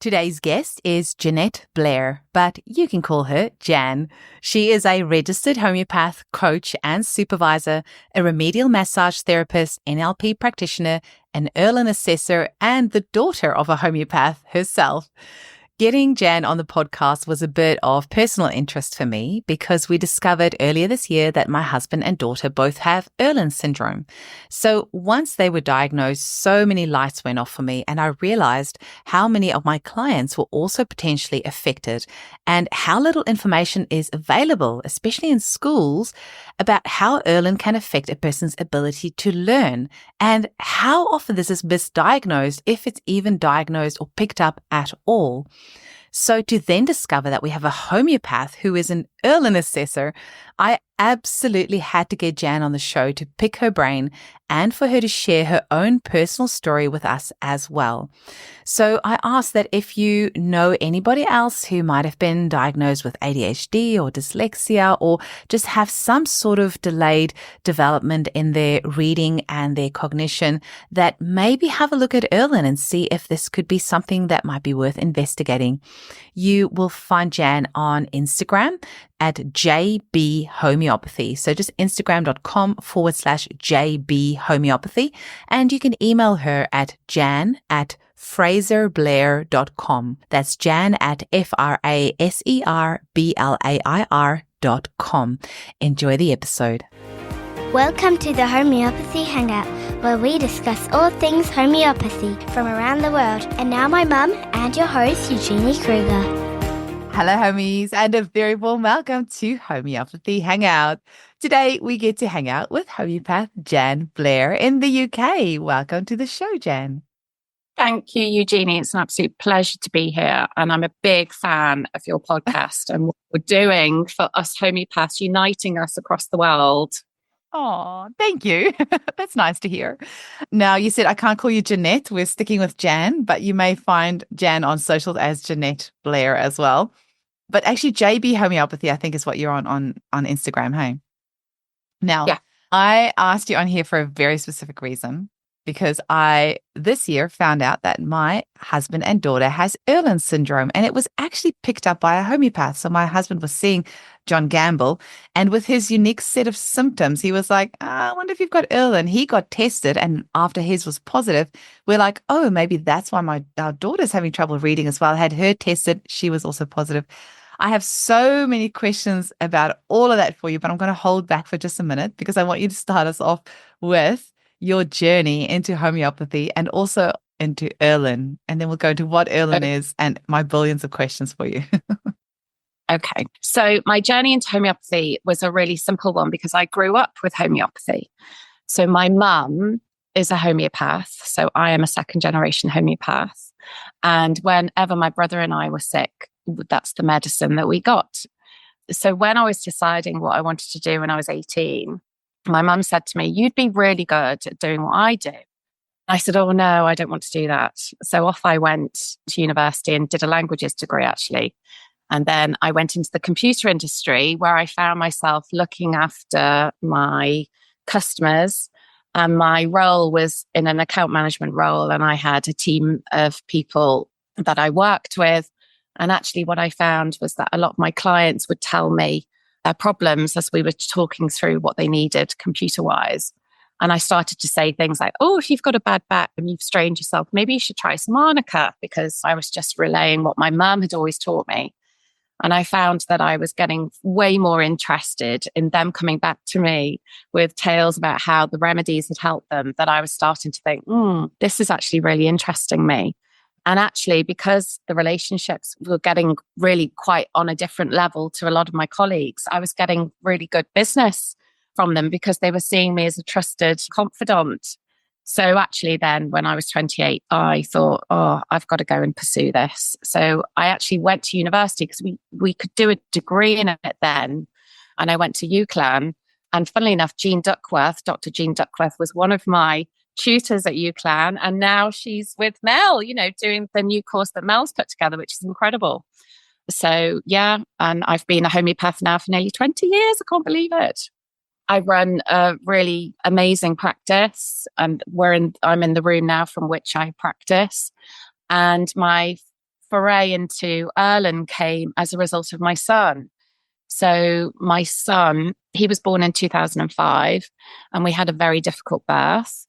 Today's guest is Jan Blair, but you can call her Jan. She is a registered homeopath, coach and supervisor, a remedial massage therapist, NLP practitioner, an Erlen assessor, and the daughter of a homeopath herself. Getting Jan on the podcast was a bit of personal interest for me because we discovered earlier this year that my husband and daughter both have Erlen syndrome. So once they were diagnosed, so many lights went off for me, and I realized how many of my clients were also potentially affected and how little information is available, especially in schools, about how Erlen can affect a person's ability to learn and how often this is misdiagnosed, if it's even diagnosed or picked up at all. So to then discover that we have a homeopath who is an Erlen assessor, I absolutely had to get Jan on the show to pick her brain and for her to share her own personal story with us as well. So I asked that if you know anybody else who might have been diagnosed with ADHD or dyslexia or just have some sort of delayed development in their reading and their cognition, that maybe have a look at Erlen and see if this could be something that might be worth investigating. You will find Jan on Instagram at JB Homeopathy. So just Instagram.com/JB Homeopathy. And you can email her at jan@fraserblair.com. That's jan at FRASERBLAIR.com. Enjoy the episode. Welcome to the Homeopathy Hangout, where we discuss all things homeopathy from around the world. And now my mum and your host, Eugenie Kruger. Hello, homies, and a very warm welcome to Homeopathy Hangout. Today, we get to hang out with homeopath Jan Blair in the UK. Welcome to the show, Jan. Thank you, Eugenie. It's an absolute pleasure to be here. And I'm a big fan of your podcast and what we're doing for us homeopaths, uniting us across the world. Oh, thank you. That's nice to hear. Now, you said I can't call you Jeanette. We're sticking with Jan, but you may find Jan on socials as Jan Blair as well. But actually, JB Homeopathy, I think, is what you're on Instagram, hey? Now, yeah. I asked you on here for a very specific reason, because I, this year, found out that my husband and daughter has Erlen syndrome, and it was actually picked up by a homeopath. So my husband was seeing John Gamble, and with his unique set of symptoms, he was like, I wonder if you've got Erlen. He got tested, and after his was positive, we're like, oh, maybe that's why our daughter's having trouble reading as well. I had her tested. She was also positive. I have so many questions about all of that for you, but I'm going to hold back for just a minute because I want you to start us off with your journey into homeopathy and also into Erlen. And then we'll go into what Erlen is and my billions of questions for you. Okay. So my journey into homeopathy was a really simple one because I grew up with homeopathy. So my mum is a homeopath. So I am a second generation homeopath. And whenever my brother and I were sick, that's the medicine that we got. So when I was deciding what I wanted to do when I was 18, my mum said to me, you'd be really good at doing what I do. I said, oh no, I don't want to do that. So off I went to university and did a languages degree actually. And then I went into the computer industry where I found myself looking after my customers. And my role was in an account management role. And I had a team of people that I worked with. And actually what I found was that a lot of my clients would tell me their problems as we were talking through what they needed computer-wise. And I started to say things like, oh, if you've got a bad back and you've strained yourself, maybe you should try some arnica, because I was just relaying what my mum had always taught me. And I found that I was getting way more interested in them coming back to me with tales about how the remedies had helped them, that I was starting to think, this is actually really interesting me. And actually, because the relationships were getting really quite on a different level to a lot of my colleagues, I was getting really good business from them because they were seeing me as a trusted confidant. So actually then when I was 28, I thought, oh, I've got to go and pursue this. So I actually went to university because we could do a degree in it then. And I went to UCLan. And funnily enough, Dr. Jean Duckworth was one of my tutors at UCLan, and now she's with Mel, doing the new course that Mel's put together, which is incredible. So yeah, and I've been a homeopath now for nearly 20 years. I can't believe it. I run a really amazing practice, and I'm in the room now from which I practice. And my foray into Erlen came as a result of my son. So my son, he was born in 2005 and we had a very difficult birth.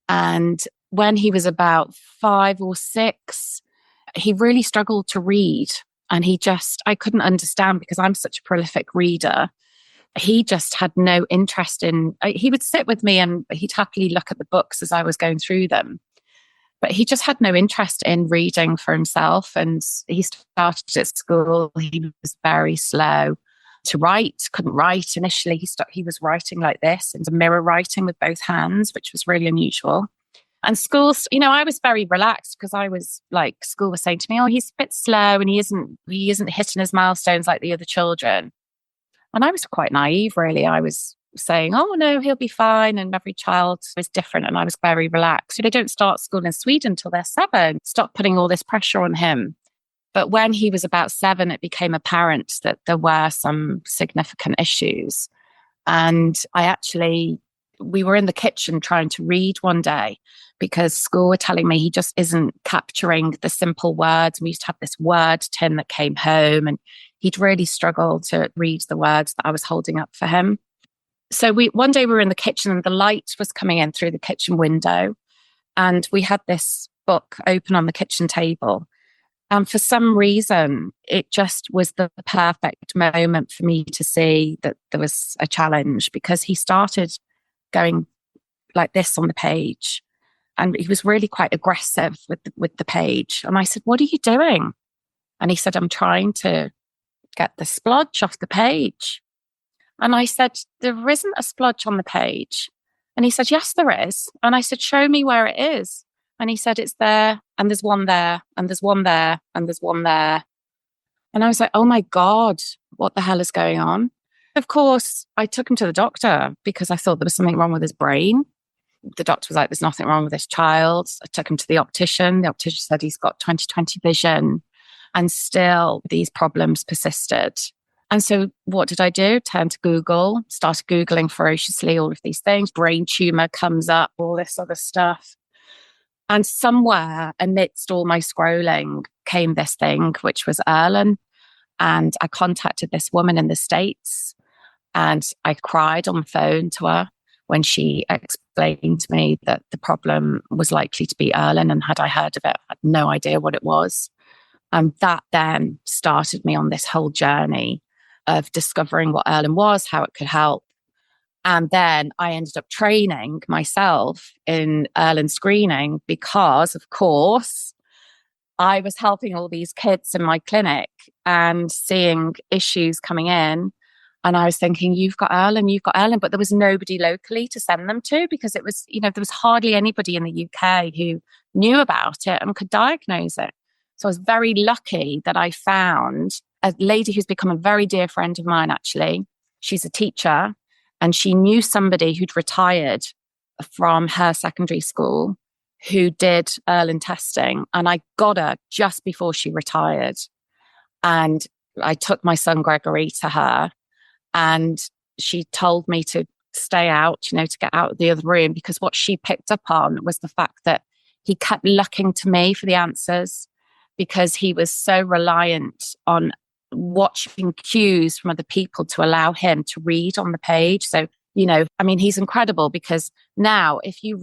And when he was about 5 or 6, he really struggled to read. And I couldn't understand because I'm such a prolific reader. He just had no interest he would sit with me and he'd happily look at the books as I was going through them. But he just had no interest in reading for himself. And he started at school. He was very slow to write, couldn't write. Initially, he was writing like this, and mirror writing with both hands, which was really unusual. And schools, I was very relaxed because I was like, school was saying to me, oh, he's a bit slow and he isn't hitting his milestones like the other children. And I was quite naive, really. I was saying, oh, no, he'll be fine. And every child is different. And I was very relaxed. They don't start school in Sweden until they're 7. Stop putting all this pressure on him. But when he was about 7, it became apparent that there were some significant issues. And we were in the kitchen trying to read one day because school were telling me he just isn't capturing the simple words. We used to have this word tin that came home and he'd really struggled to read the words that I was holding up for him. So one day we were in the kitchen and the light was coming in through the kitchen window and we had this book open on the kitchen table. And for some reason, it just was the perfect moment for me to see that there was a challenge because he started going like this on the page. And he was really quite aggressive with the page. And I said, what are you doing? And he said, I'm trying to get the splodge off the page. And I said, there isn't a splodge on the page. And he said, yes, there is. And I said, show me where it is. And he said, it's there. And there's one there. And there's one there. And there's one there. And I was like, oh my God, what the hell is going on? Of course, I took him to the doctor because I thought there was something wrong with his brain. The doctor was like, there's nothing wrong with this child. I took him to the optician. The optician said he's got 20/20 vision. And still these problems persisted. And so what did I do? Turned to Google, started Googling ferociously all of these things. Brain tumor comes up, all this other stuff. And somewhere amidst all my scrolling came this thing, which was Erlen. And I contacted this woman in the States and I cried on the phone to her when she explained to me that the problem was likely to be Erlen. And had I heard of it, I had no idea what it was. And that then started me on this whole journey of discovering what Erlen was, how it could help. And then I ended up training myself in Erlen screening because, of course, I was helping all these kids in my clinic and seeing issues coming in. And I was thinking, you've got Erlen, but there was nobody locally to send them to because it was, there was hardly anybody in the UK who knew about it and could diagnose it. So I was very lucky that I found a lady who's become a very dear friend of mine, actually. She's a teacher and she knew somebody who'd retired from her secondary school who did Erlen testing. And I got her just before she retired. And I took my son Gregory to her and she told me to stay out, to get out of the other room, because what she picked up on was the fact that he kept looking to me for the answers because he was so reliant on watching cues from other people to allow him to read on the page. So, he's incredible because now if you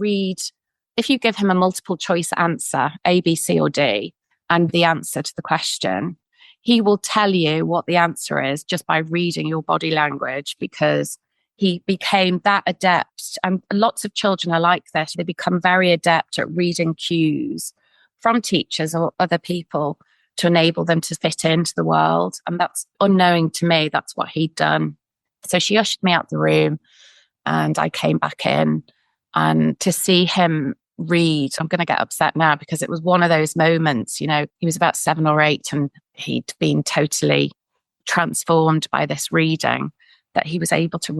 give him a multiple choice answer, A, B, C, or D, and the answer to the question, he will tell you what the answer is just by reading your body language because he became that adept. And lots of children are like this. They become very adept at reading cues from teachers or other people to enable them to fit into the world. And that's unknowing to me, that's what he'd done. So she ushered me out the room and I came back in, and to see him read, I'm going to get upset now because it was one of those moments, he was about 7 or 8 and he'd been totally transformed by this reading, that he was able to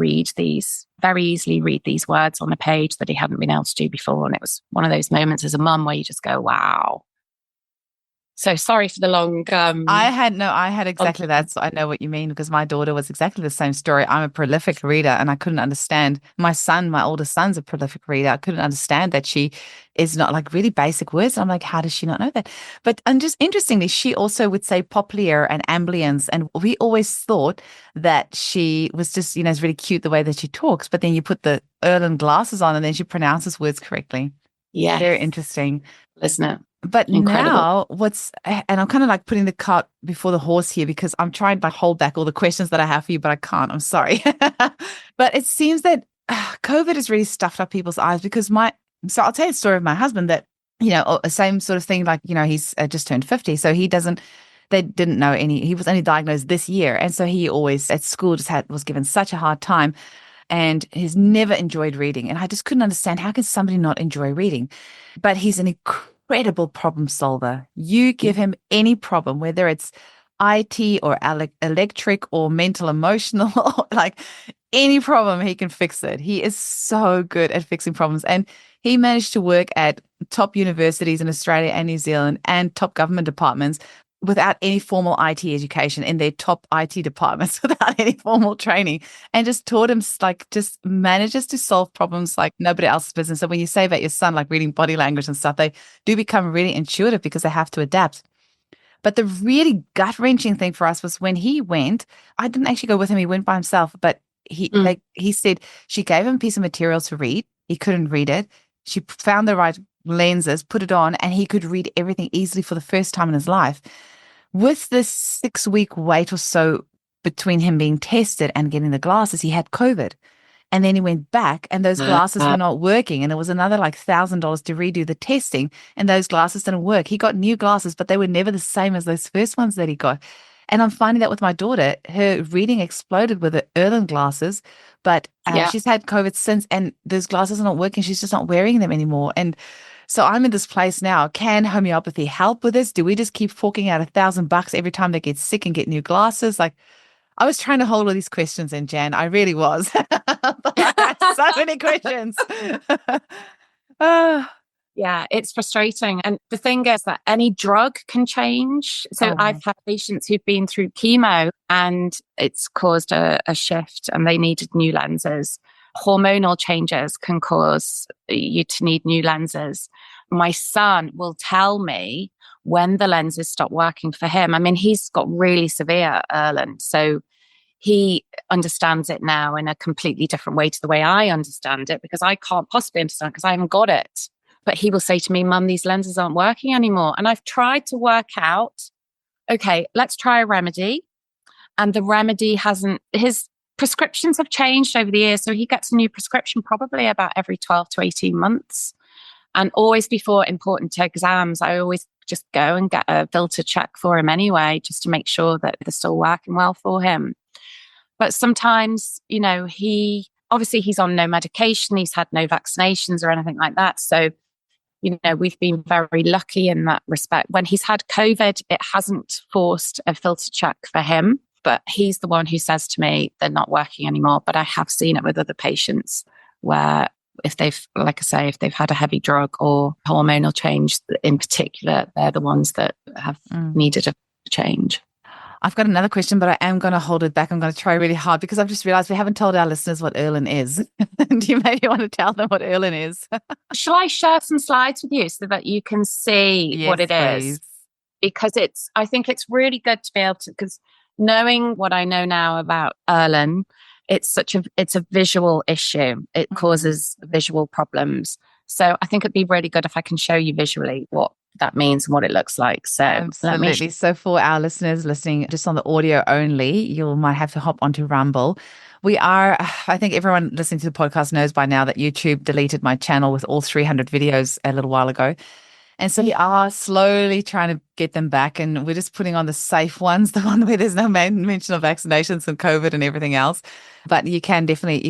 very easily read these words on a page that he hadn't been able to do before. And it was one of those moments as a mum where you just go, wow. So sorry for the long. I had exactly that. So I know what you mean because my daughter was exactly the same story. I'm a prolific reader and I couldn't understand. My oldest son's a prolific reader. I couldn't understand that she is not like really basic words. I'm like, how does she not know that? But and just interestingly, she also would say poplier and ambience. And we always thought that she was just, it's really cute the way that she talks. But then you put the Erlen glasses on and then she pronounces words correctly. Yeah. Very interesting. Isn't it? But Incredible. now and I'm kind of like putting the cart before the horse here because I'm trying to hold back all the questions that I have for you, but I can't. I'm sorry. But it seems that COVID has really stuffed up people's eyes because so I'll tell you the story of my husband that, same sort of thing, like, he's just turned 50. So they didn't know he was only diagnosed this year. And so he always at school was given such a hard time and he's never enjoyed reading. And I just couldn't understand how can somebody not enjoy reading? But he's an incredible problem solver. You give him any problem, whether it's IT or electric or mental, emotional, like any problem, he can fix it. He is so good at fixing problems. And he managed to work at top universities in Australia and New Zealand and top government departments without any formal IT education in their top IT departments, without any formal training, and just taught him, like, just manages to solve problems like nobody else's business. So when you say about your son, like reading body language and stuff, they do become really intuitive because they have to adapt. But the really gut-wrenching thing for us was when he went, I didn't actually go with him, he went by himself, but he said she gave him a piece of material to read. He couldn't read it. She found the right lenses, put it on, and he could read everything easily for the first time in his life. With this 6-week wait or so between him being tested and getting the glasses, he had COVID. And then he went back and those glasses were not working. And it was another like $1,000 to redo the testing. And those glasses didn't work. He got new glasses, but they were never the same as those first ones that he got. And I'm finding that with my daughter, her reading exploded with the Erlen glasses, but she's had COVID since, and those glasses are not working. She's just not wearing them anymore. And so I'm in this place now. Can homeopathy help with this? Do we just keep forking out $1,000 every time they get sick and get new glasses? Like, I was trying to hold all these questions in, Jan. I really was. But I had so many questions. Yeah, it's frustrating. And the thing is that any drug can change. So I've had patients who've been through chemo and it's caused a shift and they needed new lenses. Hormonal changes can cause you to need new lenses. My son will tell me when the lenses stop working for him. I mean, he's got really severe Erlen, so he understands it now in a completely different way to the way I understand it, because I can't possibly understand because I haven't got it. But he will say to me, Mum, these lenses aren't working anymore. And I've tried to work out, okay, let's try a remedy. And the remedy his prescriptions have changed over the years. So he gets a new prescription probably about every 12 to 18 months. And always before important exams, I always just go and get a filter check for him anyway, just to make sure that they're still working well for him. But sometimes, he's on no medication. He's had no vaccinations or anything like that. So, we've been very lucky in that respect. When he's had COVID, it hasn't forced a filter check for him. But he's the one who says to me, they're not working anymore. But I have seen it with other patients where if they've had a heavy drug or hormonal change in particular, they're the ones that have needed a change. I've got another question, but I am going to hold it back. I'm going to try really hard because I've just realized we haven't told our listeners what Erlen is. Do you maybe want to tell them what Erlen is? Shall I share some slides with you so that you can see what it is? Because I think it's really good to be able to, because knowing what I know now about Erlen, it's a visual issue. It causes visual problems. So I think it'd be really good if I can show you visually what that means and what it looks like. So absolutely. So for our listeners listening just on the audio only, you might have to hop onto Rumble. I think everyone listening to the podcast knows by now that YouTube deleted my channel with all 300 videos a little while ago. And so we are slowly trying to get them back, and we're just putting on the safe ones, the one where there's no mention of vaccinations and COVID and everything else. But you can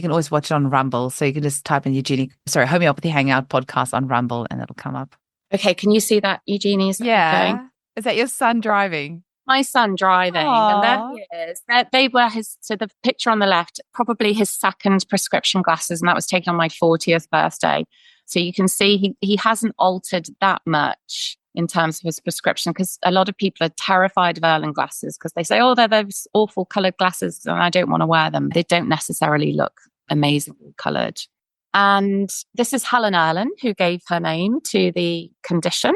always watch it on Rumble. So you can just type in Homeopathy Hangout podcast on Rumble and it'll come up. Okay, can you see that, Eugenie? Yeah. Going? Is that your son driving? My son driving. Aww. And there he is. They were so the picture on the left, probably his second prescription glasses, and that was taken on my 40th birthday. So you can see he hasn't altered that much in terms of his prescription, because a lot of people are terrified of Erlen glasses because they say, oh, they're those awful coloured glasses and I don't want to wear them. They don't necessarily look amazingly coloured. And this is Helen Erlen, who gave her name to the condition.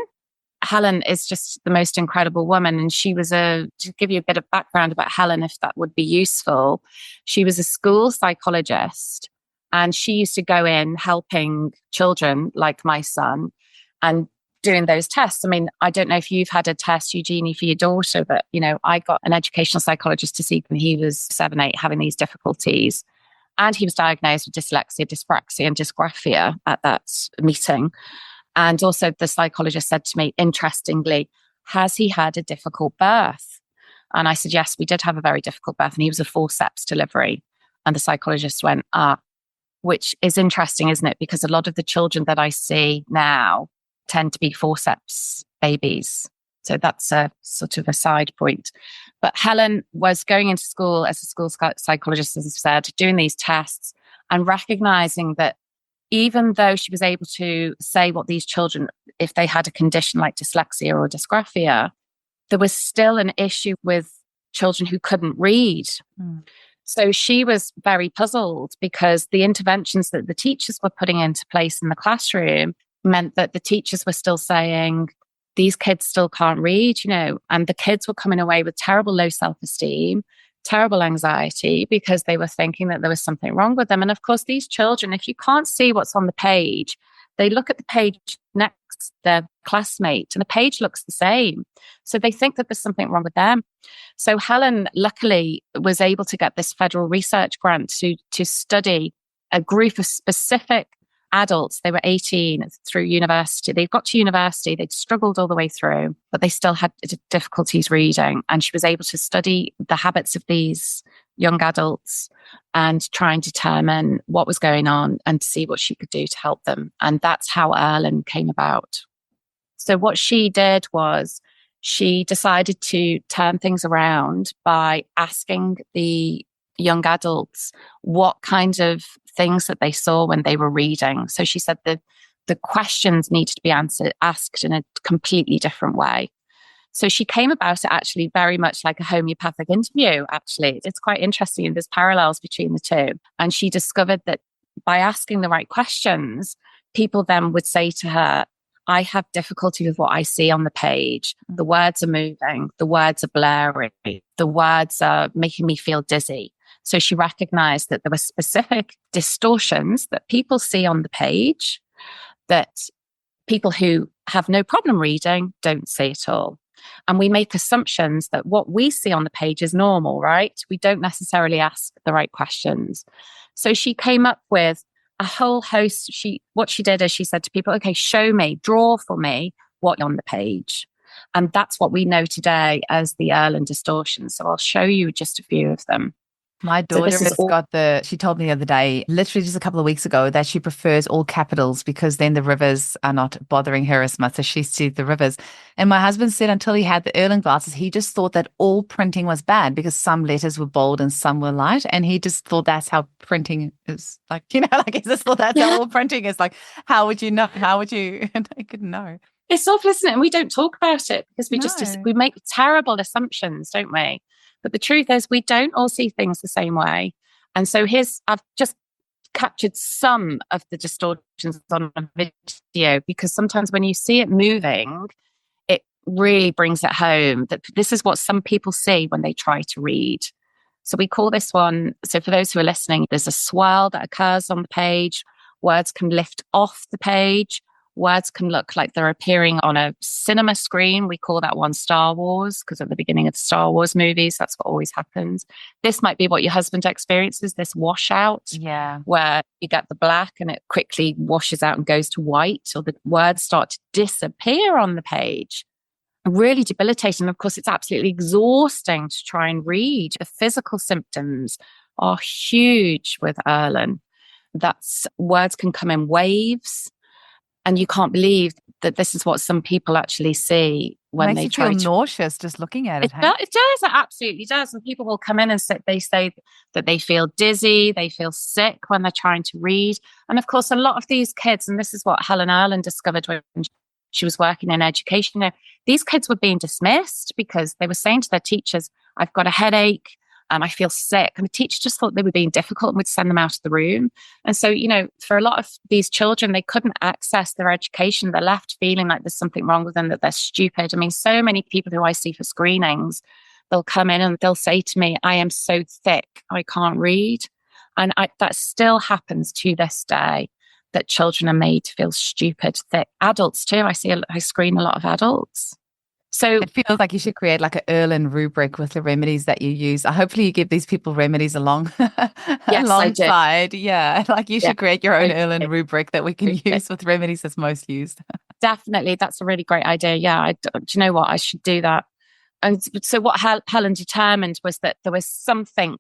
Helen is just the most incredible woman. And she was to give you a bit of background about Helen, if that would be useful, she was a school psychologist, and she used to go in helping children like my son and doing those tests. I mean, I don't know if you've had a test, Eugenie, for your daughter, but, I got an educational psychologist to see when he was 7, 8, having these difficulties. And he was diagnosed with dyslexia, dyspraxia, and dysgraphia at that meeting. And also the psychologist said to me, interestingly, has he had a difficult birth? And I said, yes, we did have a very difficult birth. And he was a forceps delivery. And the psychologist went, which is interesting, isn't it? Because a lot of the children that I see now tend to be forceps babies. So that's a sort of a side point. But Helen was going into school as a school psychologist, as I said, doing these tests and recognizing that even though she was able to say what these children, if they had a condition like dyslexia or dysgraphia, there was still an issue with children who couldn't read. So she was very puzzled because the interventions that the teachers were putting into place in the classroom meant that the teachers were still saying, these kids still can't read, and the kids were coming away with terrible low self-esteem, terrible anxiety, because they were thinking that there was something wrong with them. And of course, these children, if you can't see what's on the page, they look at the page next to their classmate and the page looks the same. So they think that there's something wrong with them. So Helen, luckily, was able to get this federal research grant to study a group of specific adults. They were 18 through university. They got to university, they'd struggled all the way through, but they still had difficulties reading. And she was able to study the habits of these young adults and try and determine what was going on and see what she could do to help them. And that's how Erlen came about. So what she did was she decided to turn things around by asking the young adults what kind of things that they saw when they were reading. So she said that the questions needed to be asked in a completely different way. So she came about it actually very much like a homeopathic interview, actually. It's quite interesting, and there's parallels between the two. And she discovered that by asking the right questions, people then would say to her, I have difficulty with what I see on the page. The words are moving, the words are blurry, the words are making me feel dizzy. So she recognized that there were specific distortions that people see on the page that people who have no problem reading don't see at all. And we make assumptions that what we see on the page is normal, right? We don't necessarily ask the right questions. So she came up with a whole host. What she did is she said to people, okay, show me, draw for me what's on the page. And that's what we know today as the Erlen distortions. So I'll show you just a few of them. My daughter she told me the other day, literally just a couple of weeks ago, that she prefers all capitals because then the rivers are not bothering her as much, so she sees the rivers. And my husband said until he had the Erlen glasses, he just thought that all printing was bad because some letters were bold and some were light. And he just thought that's how printing is, like, he just thought that's how all printing is. Like, how would you know? How would you? And I couldn't know. It's awful, isn't it? And we don't talk about it because we make terrible assumptions, don't we? But the truth is we don't all see things the same way. And so I've just captured some of the distortions on a video because sometimes when you see it moving, it really brings it home that this is what some people see when they try to read. So we call this one, so for those who are listening, there's a swirl that occurs on the page. Words can lift off the page. Words can look like they're appearing on a cinema screen. We call that one Star Wars because at the beginning of the Star Wars movies, that's what always happens. This might be what your husband experiences, this washout, where you get the black and it quickly washes out and goes to white, or the words start to disappear on the page. Really debilitating. Of course, it's absolutely exhausting to try and read. The physical symptoms are huge with Erlen. Words can come in waves. And you can't believe that this is what some people actually see when Makes they you feel try to. nauseous just looking at it. Hey? It does, it absolutely does. And people will come in and they say that they feel dizzy, they feel sick when they're trying to read. And of course, a lot of these kids, and this is what Helen Erlen discovered when she was working in education, these kids were being dismissed because they were saying to their teachers, I've got a headache. I feel sick. And the teacher just thought they were being difficult and would send them out of the room. And so, for a lot of these children, they couldn't access their education. They're left feeling like there's something wrong with them, that they're stupid. I mean, so many people who I see for screenings, they'll come in and they'll say to me, I am so thick, I can't read. And that still happens to this day, that children are made to feel stupid, thick. Adults too. I screen a lot of adults. So it feels like you should create like an Erlen rubric with the remedies that you use. Hopefully you give these people remedies alongside. Yeah. Like you should create your own Erlen rubric that we can use with remedies that's most used. Definitely. That's a really great idea. Yeah. Do you know what? I should do that. And so what Helen determined was that there was something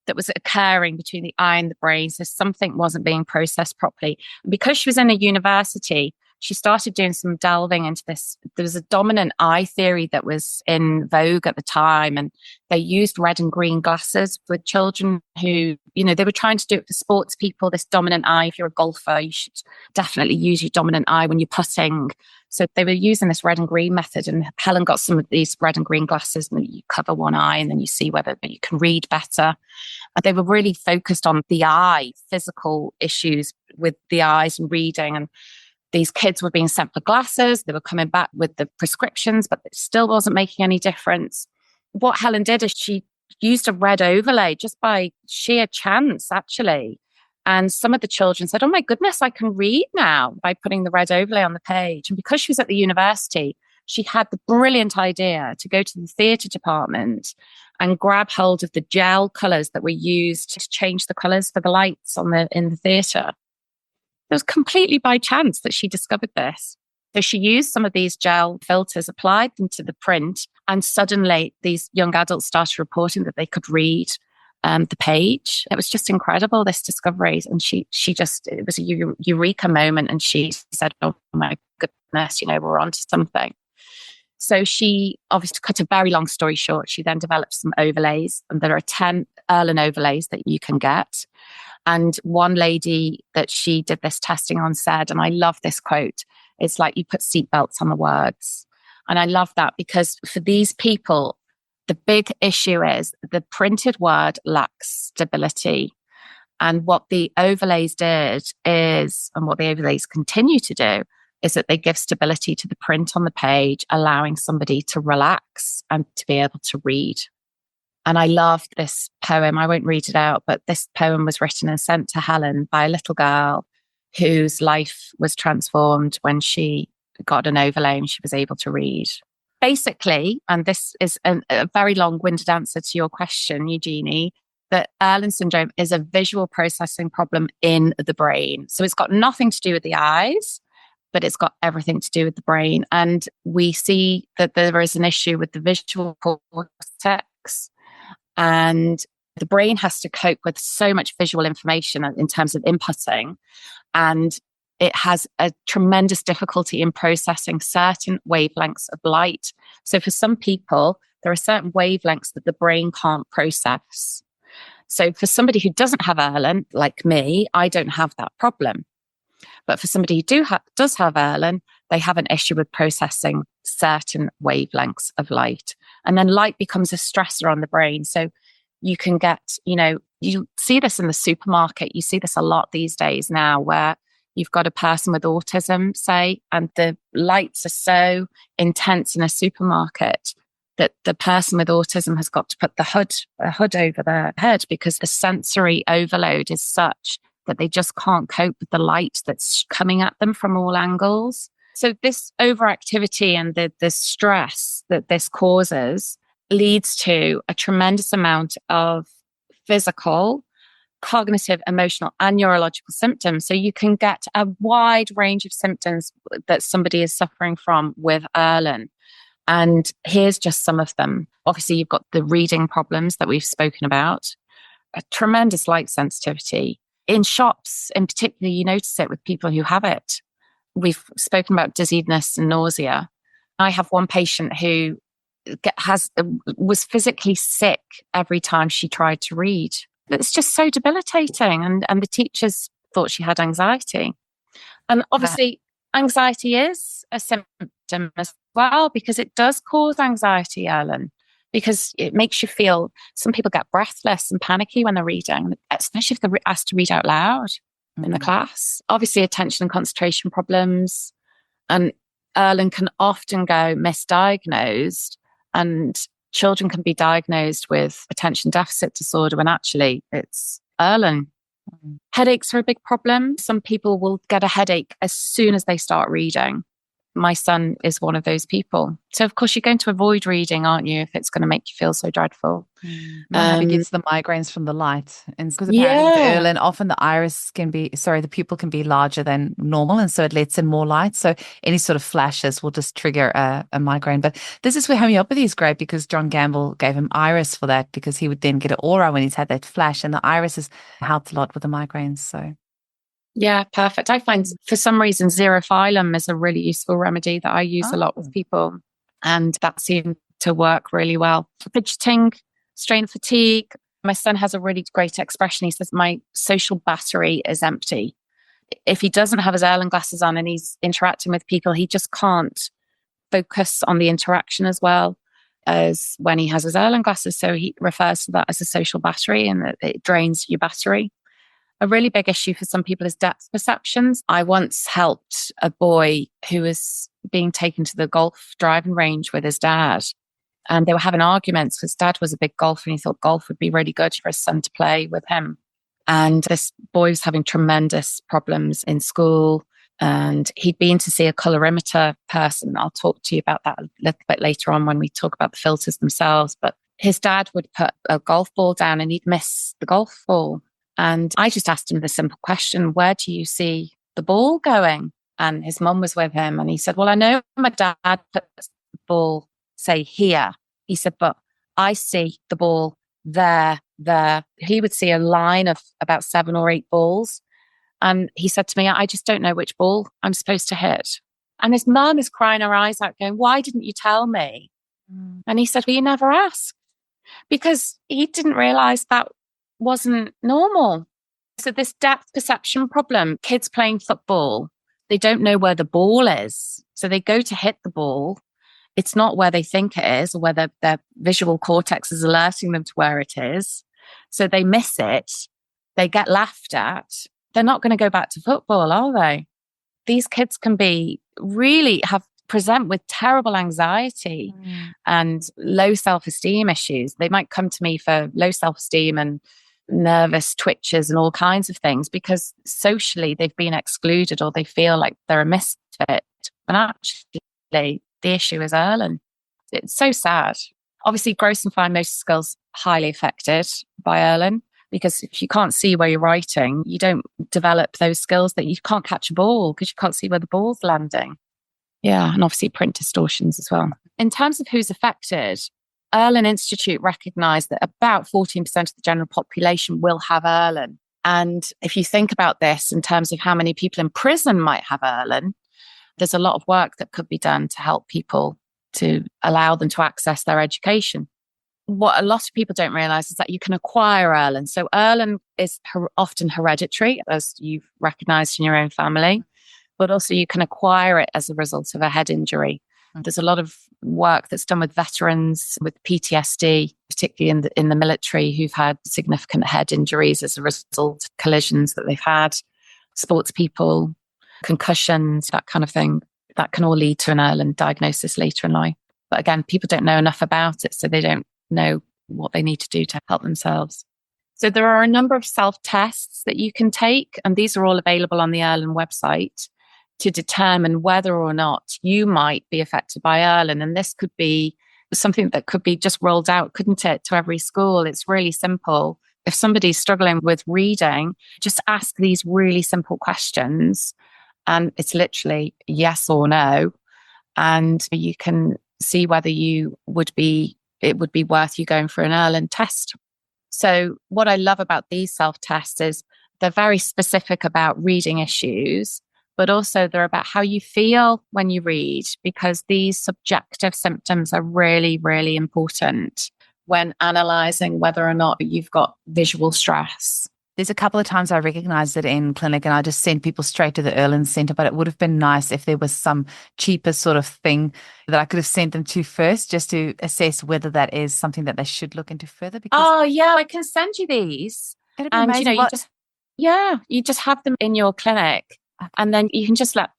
that was occurring between the eye and the brain. So something wasn't being processed properly. And because she was in a university, she started doing some delving into this. There was a dominant eye theory that was in vogue at the time, and they used red and green glasses with children who, they were trying to do it for sports people, this dominant eye. If you're a golfer, you should definitely use your dominant eye when you're putting. So they were using this red and green method, and Helen got some of these red and green glasses, and you cover one eye and then you see whether you can read better. And they were really focused on the eye, physical issues with the eyes and reading. And these kids were being sent for glasses. They were coming back with the prescriptions, but it still wasn't making any difference. What Helen did is she used a red overlay just by sheer chance, actually. And some of the children said, oh my goodness, I can read now by putting the red overlay on the page. And because she was at the university, she had the brilliant idea to go to the theatre department and grab hold of the gel colours that were used to change the colours for the lights in the theatre. It was completely by chance that she discovered this. So she used some of these gel filters, applied them to the print, and suddenly these young adults started reporting that they could read the page. It was just incredible, this discovery. And it was a eureka moment. And she said, oh my goodness, we're onto something. So she, obviously, to cut a very long story short, she then developed some overlays. And there are 10 Erlen overlays that you can get. And one lady that she did this testing on said, and I love this quote, it's like you put seatbelts on the words. And I love that because for these people, the big issue is the printed word lacks stability. And what the overlays did is, and what the overlays continue to do, is that they give stability to the print on the page, allowing somebody to relax and to be able to read. And I loved this poem. I won't read it out, but this poem was written and sent to Helen by a little girl whose life was transformed when she got an overlay and she was able to read. Basically, and this is a very long-winded answer to your question, Eugenie, that Erlen syndrome is a visual processing problem in the brain. So it's got nothing to do with the eyes, but it's got everything to do with the brain. And we see that there is an issue with the visual cortex. And the brain has to cope with so much visual information in terms of inputting. And it has a tremendous difficulty in processing certain wavelengths of light. So for some people, there are certain wavelengths that the brain can't process. So for somebody who doesn't have Erlen, like me, I don't have that problem. But for somebody who does have Erlen, they have an issue with processing certain wavelengths of light. And then light becomes a stressor on the brain. So you can get, you see this in the supermarket. You see this a lot these days now, where you've got a person with autism, say, and the lights are so intense in a supermarket that the person with autism has got to put a hood over their head because the sensory overload is such that they just can't cope with the light that's coming at them from all angles. So this overactivity and the stress that this causes leads to a tremendous amount of physical, cognitive, emotional, and neurological symptoms. So you can get a wide range of symptoms that somebody is suffering from with Erlen. And here's just some of them. Obviously, you've got the reading problems that we've spoken about, a tremendous light sensitivity. In shops, in particular, you notice it with people who have it. We've spoken about dizziness and nausea. I have one patient who was physically sick every time she tried to read. It's just so debilitating. And the teachers thought she had anxiety. And obviously, anxiety is a symptom as well, because it does cause anxiety, Erlen, because it makes you feel, some people get breathless and panicky when they're reading, especially if they're asked to read out loud in the class. Obviously, attention and concentration problems. And Erlen can often go misdiagnosed, and children can be diagnosed with attention deficit disorder when actually it's Erlen. Headaches are a big problem. Some people will get a headache as soon as they start reading. My son is one of those people. So, of course, you're going to avoid reading, aren't you, if it's going to make you feel so dreadful? Maybe gets the migraines from the light. And because apparently with Erlen, often the pupil can be larger than normal. And so it lets in more light. So any sort of flashes will just trigger a migraine. But this is where homeopathy is great, because John Gamble gave him iris for that, because he would then get an aura when he's had that flash. And the iris has helped a lot with the migraines. So. Yeah, perfect. I find for some reason xerophyllum is a really useful remedy that I use a lot with people, and that seemed to work really well. Fidgeting, strain fatigue. My son has a really great expression. He says, my social battery is empty. If he doesn't have his Erlen glasses on and he's interacting with people, he just can't focus on the interaction as well as when he has his Erlen glasses. So he refers to that as a social battery, and it drains your battery. A really big issue for some people is depth perceptions. I once helped a boy who was being taken to the golf driving range with his dad, and they were having arguments because dad was a big golfer and he thought golf would be really good for his son to play with him. And this boy was having tremendous problems in school, and he'd been to see a colorimeter person. I'll talk to you about that a little bit later on when we talk about the filters themselves. But his dad would put a golf ball down and he'd miss the golf ball. And I just asked him the simple question, where do you see the ball going? And his mum was with him. And he said, well, I know my dad puts the ball, say, here. He said, but I see the ball there. He would see a line of about 7 or 8 balls. And he said to me, I just don't know which ball I'm supposed to hit. And his mum is crying her eyes out going, why didn't you tell me? And he said, well, you never asked. Because he didn't realize that wasn't normal. So this depth perception problem, kids playing football, they don't know where the ball is. So they go to hit the ball. It's not where they think it is, or where their visual cortex is alerting them to where it is. So they miss it. They get laughed at. They're not going to go back to football, are they? These kids can present with terrible anxiety and low self-esteem issues. They might come to me for low self-esteem and nervous twitches and all kinds of things because socially they've been excluded, or they feel like they're a misfit. And actually, the issue is Erlen. It's so sad. Obviously, gross and fine motor skills highly affected by Erlen, because if you can't see where you're writing, you don't develop those skills that you can't catch a ball because you can't see where the ball's landing. Yeah, and obviously print distortions as well. In terms of who's affected, Erlen Institute recognised that about 14% of the general population will have Erlen. And if you think about this in terms of how many people in prison might have Erlen, there's a lot of work that could be done to help people, to allow them to access their education. What a lot of people don't realise is that you can acquire Erlen. So Erlen is often hereditary, as you've recognised in your own family, but also you can acquire it as a result of a head injury. There's a lot of work that's done with veterans with PTSD, particularly in the military, who've had significant head injuries as a result of collisions that they've had, sports people, concussions, that kind of thing. That can all lead to an Erlen diagnosis later in life. But again, people don't know enough about it, so they don't know what they need to do to help themselves. So there are a number of self-tests that you can take, and these are all available on the Erlen website, to determine whether or not you might be affected by Erlen. And this could be something that could be just rolled out, couldn't it, to every school? It's really simple. If somebody's struggling with reading, just ask these really simple questions. And it's literally yes or no. And you can see whether it would be worth you going for an Erlen test. So what I love about these self-tests is they're very specific about reading issues, but also they're about how you feel when you read, because these subjective symptoms are really, really important when analysing whether or not you've got visual stress. There's a couple of times I recognized it in clinic and I just sent people straight to the Erlen Center, but it would have been nice if there was some cheaper sort of thing that I could have sent them to first, just to assess whether that is something that they should look into further. Oh, yeah, I can send you these. It'd be amazing. You just have them in your clinic. And then you can just let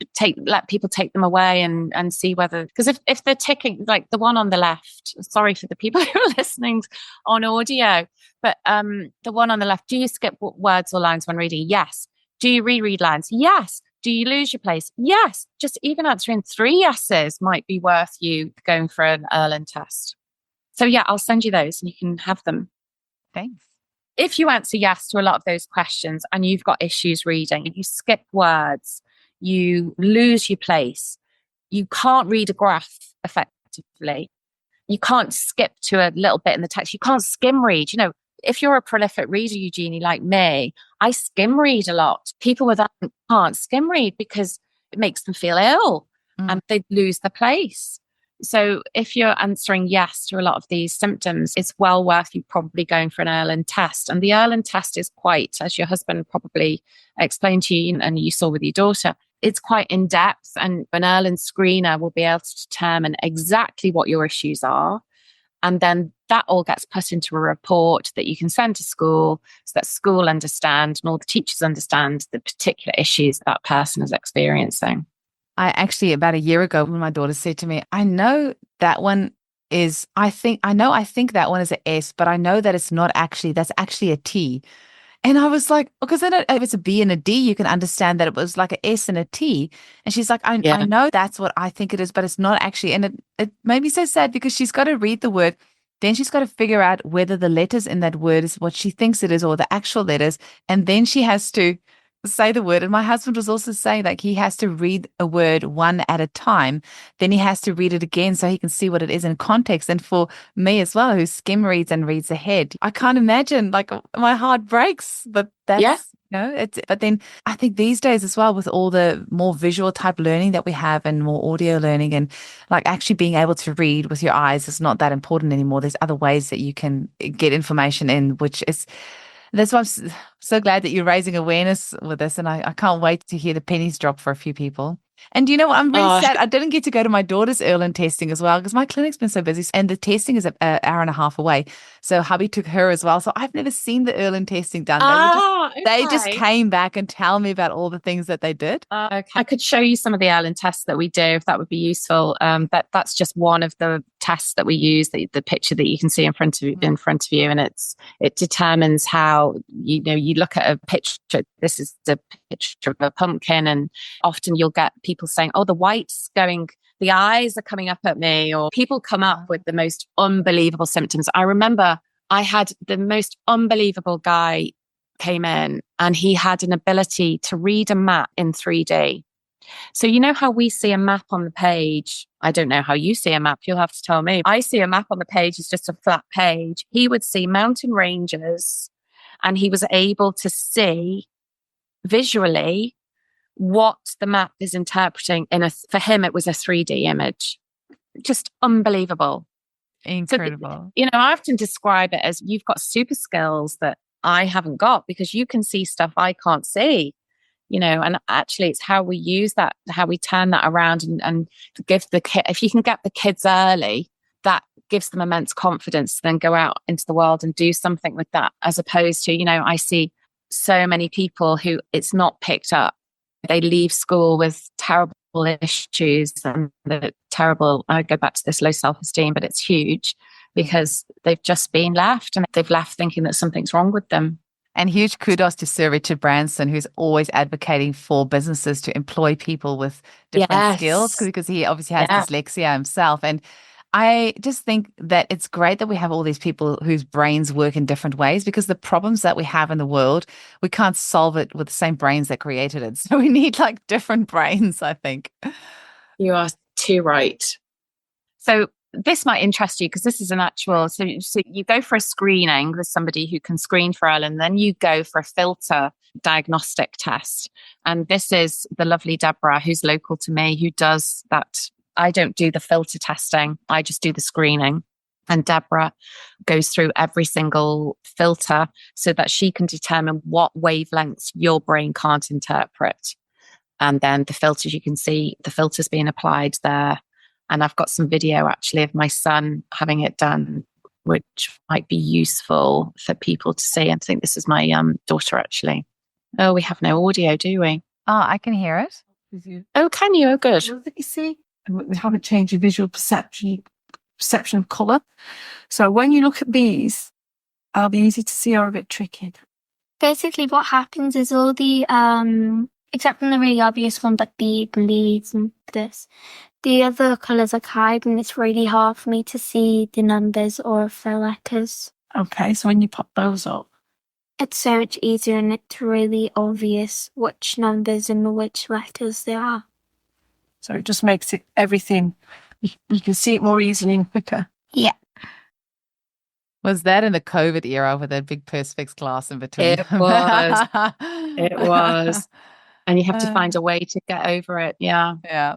people take them away and see whether, because if they're ticking, like the one on the left, sorry for the people who are listening on audio, but the one on the left, do you skip words or lines when reading? Yes. Do you reread lines? Yes. Do you lose your place? Yes. Just even answering 3 yeses might be worth you going for an Erlen test. So yeah, I'll send you those and you can have them. Thanks. If you answer yes to a lot of those questions and you've got issues reading, you skip words, you lose your place, you can't read a graph effectively, you can't skip to a little bit in the text, you can't skim read. You know, if you're a prolific reader, Eugenie, like me, I skim read a lot. People with that can't skim read because it makes them feel ill and they lose their place. So if you're answering yes to a lot of these symptoms, it's well worth you probably going for an Erlen test. And the Erlen test is quite, as your husband probably explained to you and you saw with your daughter, it's quite in depth. And an Erlen screener will be able to determine exactly what your issues are. And then that all gets put into a report that you can send to school so that school understand and all the teachers understand the particular issues that person is experiencing. I actually, about a year ago, when my daughter said to me, I know that one is, I think that one is an S, but I know that that's actually a T. And I was like, because if it's a B and a D, you can understand that it was like an S and a T. And she's like, I know that's what I think it is, but it's not actually. And it made me so sad because she's got to read the word. Then she's got to figure out whether the letters in that word is what she thinks it is or the actual letters. And then she has to say the word. And my husband was also saying like he has to read a word one at a time. Then he has to read it again so he can see what it is in context. And for me as well, who skim reads and reads ahead, I can't imagine, like my heart breaks, but that's, but then I think these days as well, with all the more visual type learning that we have and more audio learning, and like actually being able to read with your eyes is not that important anymore. There's other ways that you can get information in, which is, that's why I'm so glad that you're raising awareness with this. And I can't wait to hear the pennies drop for a few people. And you know what? I'm really sad. I didn't get to go to my daughter's Erlen testing as well because my clinic's been so busy and the testing is an hour and a half away. So hubby took her as well. So I've never seen the Erlen testing done. They just came back and tell me about all the things that they did. Okay. I could show you some of the Erlen tests that we do if that would be useful. That's just one of the tests that we use, the picture that you can see in front of you, and it determines how you look at a picture. This is the picture of a pumpkin, and often you'll get people saying, "Oh, the white's going, the eyes are coming up at me," or people come up with the most unbelievable symptoms. I remember I had the most unbelievable guy came in, and he had an ability to read a map in 3D. So you know how we see a map on the page? I don't know how you see a map. You'll have to tell me. I see a map on the page as just a flat page. He would see mountain ranges, and he was able to see visually what the map is interpreting for him, it was a 3D image. Just unbelievable. Incredible. So, I often describe it as you've got super skills that I haven't got because you can see stuff I can't see. And actually it's how we use that, how we turn that around and give the kid, if you can get the kids early, that gives them immense confidence to then go out into the world and do something with that, as opposed to, I see so many people who it's not picked up. They leave school with terrible issues and I go back to this low self-esteem, but it's huge because they've just been left and they've left thinking that something's wrong with them. And huge kudos to Sir Richard Branson, who's always advocating for businesses to employ people with different skills because he obviously has dyslexia himself. And I just think that it's great that we have all these people whose brains work in different ways because the problems that we have in the world, we can't solve it with the same brains that created it. So we need like different brains, I think. You are too right. So this might interest you because this is an actual, so you go for a screening with somebody who can screen for Erlen, then you go for a filter diagnostic test. And this is the lovely Deborah, who's local to me, who does that. I don't do the filter testing. I just do the screening. And Deborah goes through every single filter so that she can determine what wavelengths your brain can't interpret. And then the filters, you can see the filters being applied there. And I've got some video actually of my son having it done, which might be useful for people to see. I think this is my daughter actually. Oh, we have no audio, do we? Oh, I can hear it. Oh, can you? Oh, good. You see, we have a change in visual perception of colour. So when you look at these, are they easy to see or a bit tricky? Basically, what happens is all the, except from the really obvious one, like the bleeds and this, the other colours are hide, and it's really hard for me to see the numbers or the letters. Okay, so when you pop those up, It's so much easier, and it's really obvious which numbers and which letters there are. so it just makes it everything, you can see it more easily and quicker. Yeah. Was that in the COVID era with that big Perspex class in between? It was. It was. And you have to find a way to get over it. Yeah. Yeah.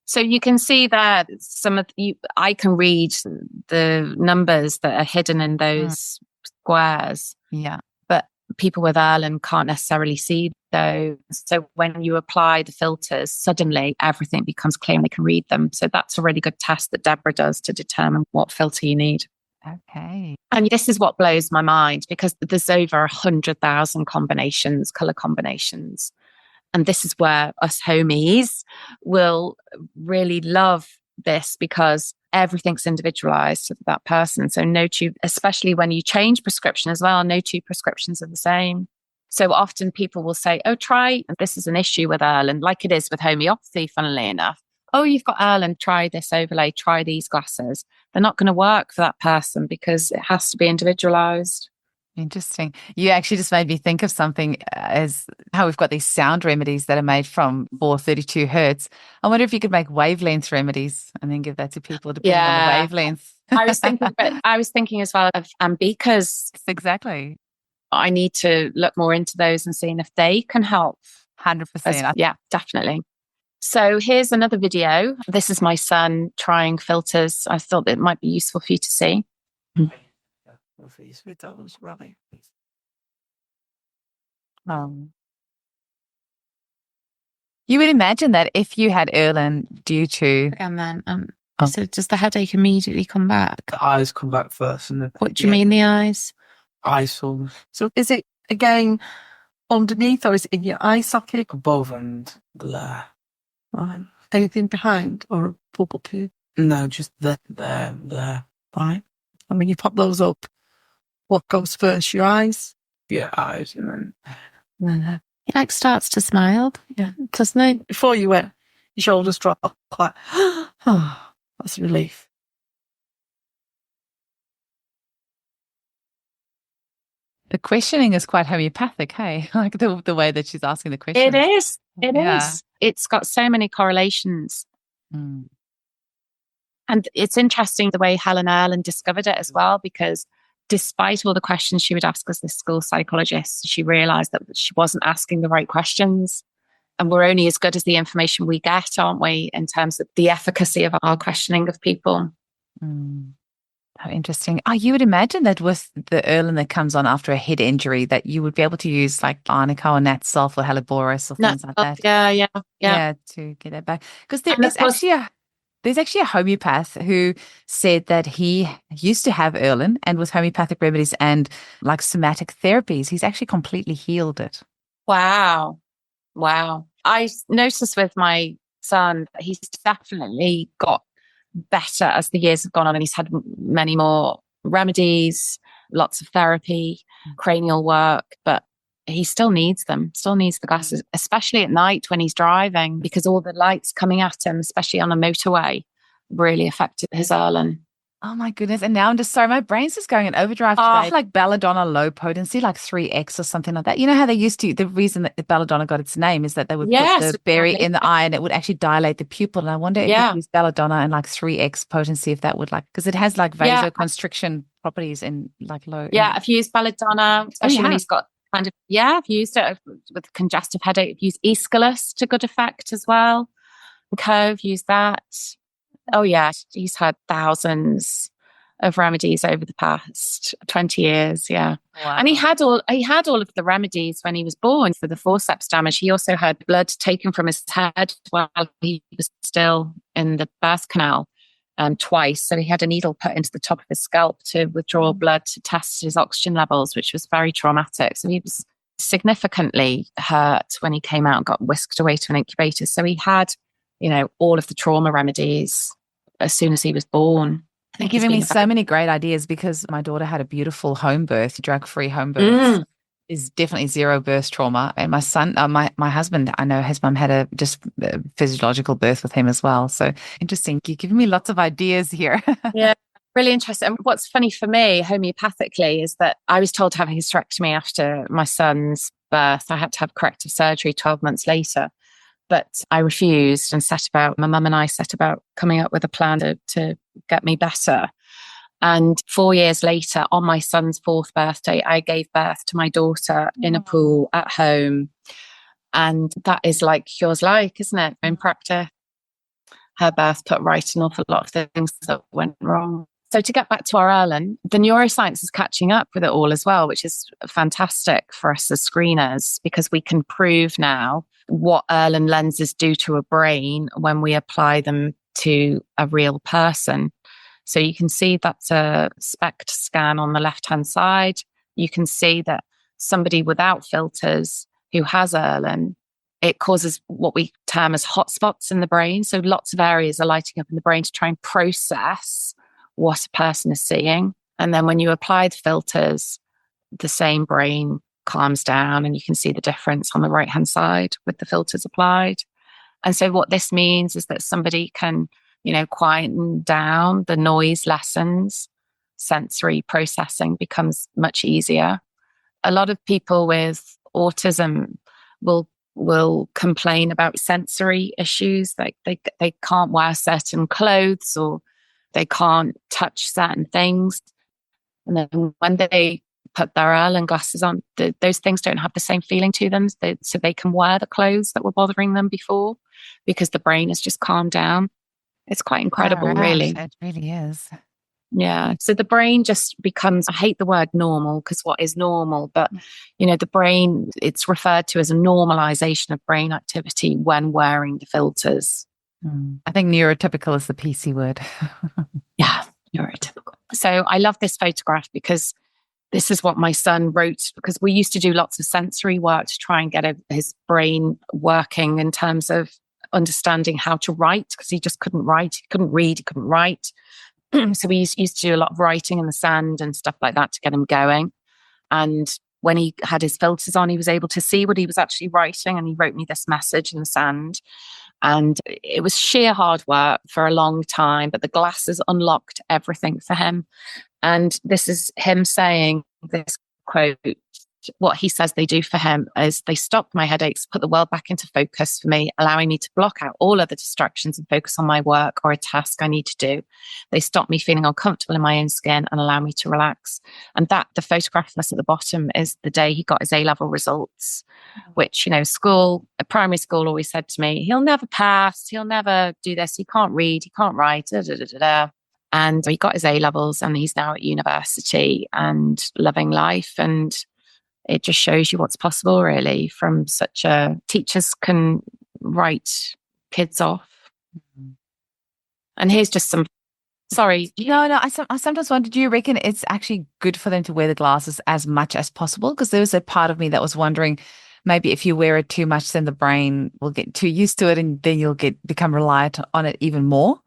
So you can see that some of you, I can read the numbers that are hidden in those squares. Yeah. But people with Erlen can't necessarily see those. So when you apply the filters, suddenly everything becomes clear and they can read them. So that's a really good test that Deborah does to determine what filter you need. Okay. And this is what blows my mind because there's over 100,000 combinations, color combinations. And this is where us homies will really love this because everything's individualized to that person. So no two, especially when you change prescription as well, no two prescriptions are the same. So often people will say, oh, try, and this is an issue with Erlen, like it is with homeopathy, funnily enough. Oh, you've got Erlen, try this overlay, try these glasses. They're not going to work for that person because it has to be individualized. Interesting. You actually just made me think of something as how we've got these sound remedies that are made from 432 hertz. I wonder if you could make wavelength remedies and then give that to people depending on the wavelength. I was thinking as well of Ambika's. Exactly. I need to look more into those and seeing if they can help. 100%. Yeah, definitely. So here's another video. This is my son trying filters. I thought it might be useful for you to see. You would imagine that if you had Erlen due to... And then, so does the headache immediately come back? The eyes come back first. And then What do you mean, the eyes? eyes sore So is it, again, underneath or is it in your eye socket? above and there. Right. Anything behind or above up here? No, just there. Right. And when you pop those up, what goes first? Your eyes? Yeah, eyes and Then, He like starts to smile. yeah. Doesn't he? Before you went, your shoulders drop like, oh, that's a relief. The questioning is quite homeopathic, hey? Like the way that she's asking the question. It is. It Yeah. is. It's got so many correlations. Mm. And it's interesting the way Helen Erlen discovered it as well, because despite all the questions she would ask as the school psychologist, she realized that she wasn't asking the right questions. And we're only as good as the information we get, aren't we, in terms of the efficacy of our questioning of people. Mm. How interesting. Oh, you would imagine that with the Erlen that comes on after a head injury, that you would be able to use like arnica or nat sulf or hellebores or things like that. Yeah. To get it back. Because there's actually a homeopath who said that he used to have Erlen, and with homeopathic remedies and like somatic therapies, he's actually completely healed it. Wow. I noticed with my son that he's definitely got better as the years have gone on, and he's had many more remedies, lots of therapy, cranial work, but he still needs the glasses, especially at night when he's driving, because all the lights coming at him, especially on a motorway, really affected his Erlen. Oh my goodness. And now I'm just sorry, my brain's just going in overdrive today. Like belladonna low potency, like 3x or something like that. You know how they used to, the reason that belladonna got its name is that they would put the berry in the eye and it would actually dilate the pupil. And I wonder if you use belladonna and like 3x potency, if that would like, because it has like vasoconstriction properties in like low. Yeah, I've used belladonna, especially when he's got kind of, I've used it with congestive headache. I've used aesculus to good effect as well. Cove, use that. Oh yeah, he's had thousands of remedies over the past 20 years. Yeah. Wow. And he had all of the remedies when he was born for the forceps damage. He also had blood taken from his head while he was still in the birth canal twice. So he had a needle put into the top of his scalp to withdraw blood to test his oxygen levels, which was very traumatic. So he was significantly hurt when he came out and got whisked away to an incubator. So he had, all of the trauma remedies as soon as he was born. You're giving me so many great ideas because my daughter had a beautiful home birth, drug-free home birth. Is definitely zero birth trauma. And my son, my husband, I know his mum had a physiological birth with him as well. So interesting. You're giving me lots of ideas here. Yeah, really interesting. And what's funny for me, homeopathically, is that I was told to have a hysterectomy after my son's birth. I had to have corrective surgery 12 months later. But I refused and my mum and I set about coming up with a plan to get me better. And 4 years later, on my son's 4th birthday, I gave birth to my daughter in a pool at home. And that is like cures like, isn't it? In practice, her birth put right an awful lot of things that went wrong. So to get back to our Erlen, the neuroscience is catching up with it all as well, which is fantastic for us as screeners, because we can prove now what Erlen lenses do to a brain when we apply them to a real person. So you can see that's a SPECT scan on the left-hand side. You can see that somebody without filters who has Erlen, it causes what we term as hotspots in the brain. So lots of areas are lighting up in the brain to try and process what a person is seeing. And then when you apply the filters, the same brain calms down and you can see the difference on the right-hand side with the filters applied. And so what this means is that somebody can, quieten down, the noise lessens, sensory processing becomes much easier. A lot of people with autism will complain about sensory issues, like they can't wear certain clothes or they can't touch certain things. And then when they put their Erlen glasses on, those things don't have the same feeling to them. So they can wear the clothes that were bothering them before because the brain has just calmed down. It's quite incredible, really. It really is. Yeah. So the brain just becomes, I hate the word normal because what is normal? But, the brain, it's referred to as a normalization of brain activity when wearing the filters. I think neurotypical is the PC word. Yeah, neurotypical. So I love this photograph because this is what my son wrote, because we used to do lots of sensory work to try and get his brain working in terms of understanding how to write, because he just couldn't write. He couldn't read, he couldn't write. So we used to do a lot of writing in the sand and stuff like that to get him going. And when he had his filters on, he was able to see what he was actually writing. And he wrote me this message in the sand. And it was sheer hard work for a long time, but the glasses unlocked everything for him. And this is him saying this quote. What he says they do for him is they stop my headaches, put the world back into focus for me, allowing me to block out all other distractions and focus on my work or a task I need to do. They stop me feeling uncomfortable in my own skin and allow me to relax. And that the photograph of us at the bottom is the day he got his A-level results, which, primary school always said to me, he'll never pass, he'll never do this, he can't read, he can't write, da, da, da, da, da. And he got his A-levels and he's now at university and loving life. And it just shows you what's possible, really, from such a... Teachers can write kids off. And here's just some... Sorry. No, I sometimes wonder, do you reckon it's actually good for them to wear the glasses as much as possible? Because there was a part of me that was wondering, maybe if you wear it too much, then the brain will get too used to it and then you'll become reliant on it even more.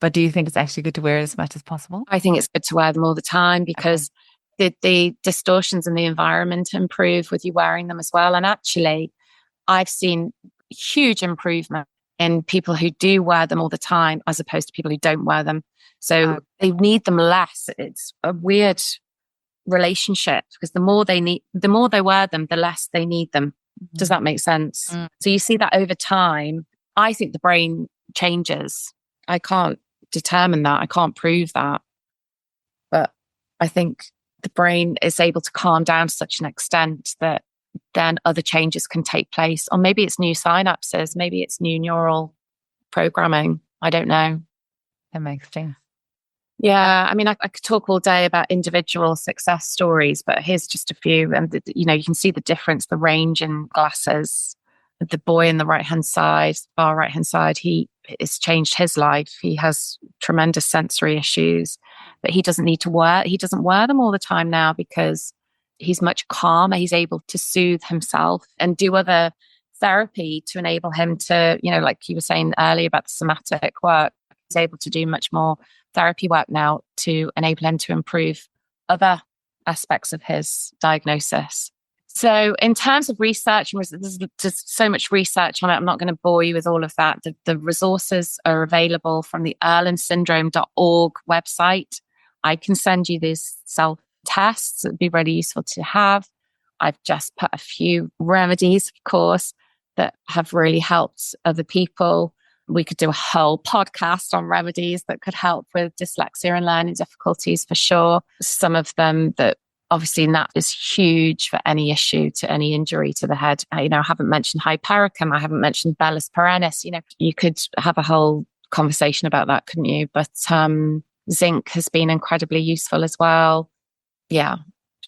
But do you think it's actually good to wear it as much as possible? I think it's good to wear them all the time because the distortions in the environment improve with you wearing them as well. And actually, I've seen huge improvement in people who do wear them all the time as opposed to people who don't wear them. So they need them less. It's a weird relationship because the more they wear them, the less they need them. Does that make sense? So you see that over time. I think the brain changes. I can't determine that. I can't prove that. But I think the brain is able to calm down to such an extent that then other changes can take place. Or maybe it's new synapses, maybe it's new neural programming. I don't know. That makes sense. Yeah, I mean, I could talk all day about individual success stories, but here's just a few. And, you can see the difference, the range in glasses. The boy in the right-hand side, far right-hand side, it's changed his life. He has tremendous sensory issues, but he doesn't wear them all the time now because he's much calmer. He's able to soothe himself and do other therapy to enable him to, like you were saying earlier about the somatic work, he's able to do much more therapy work now to enable him to improve other aspects of his diagnosis. So in terms of research, there's just so much research on it. I'm not going to bore you with all of that. The resources are available from the erlensyndrome.org website. I can send you these self-tests. It would be really useful to have. I've just put a few remedies, of course, that have really helped other people. We could do a whole podcast on remedies that could help with dyslexia and learning difficulties for sure. Some of them that obviously that is huge for any issue, to any injury to the head. I haven't mentioned hypericum. I haven't mentioned Bellus perennis. You could have a whole conversation about that, couldn't you? But zinc has been incredibly useful as well. Yeah,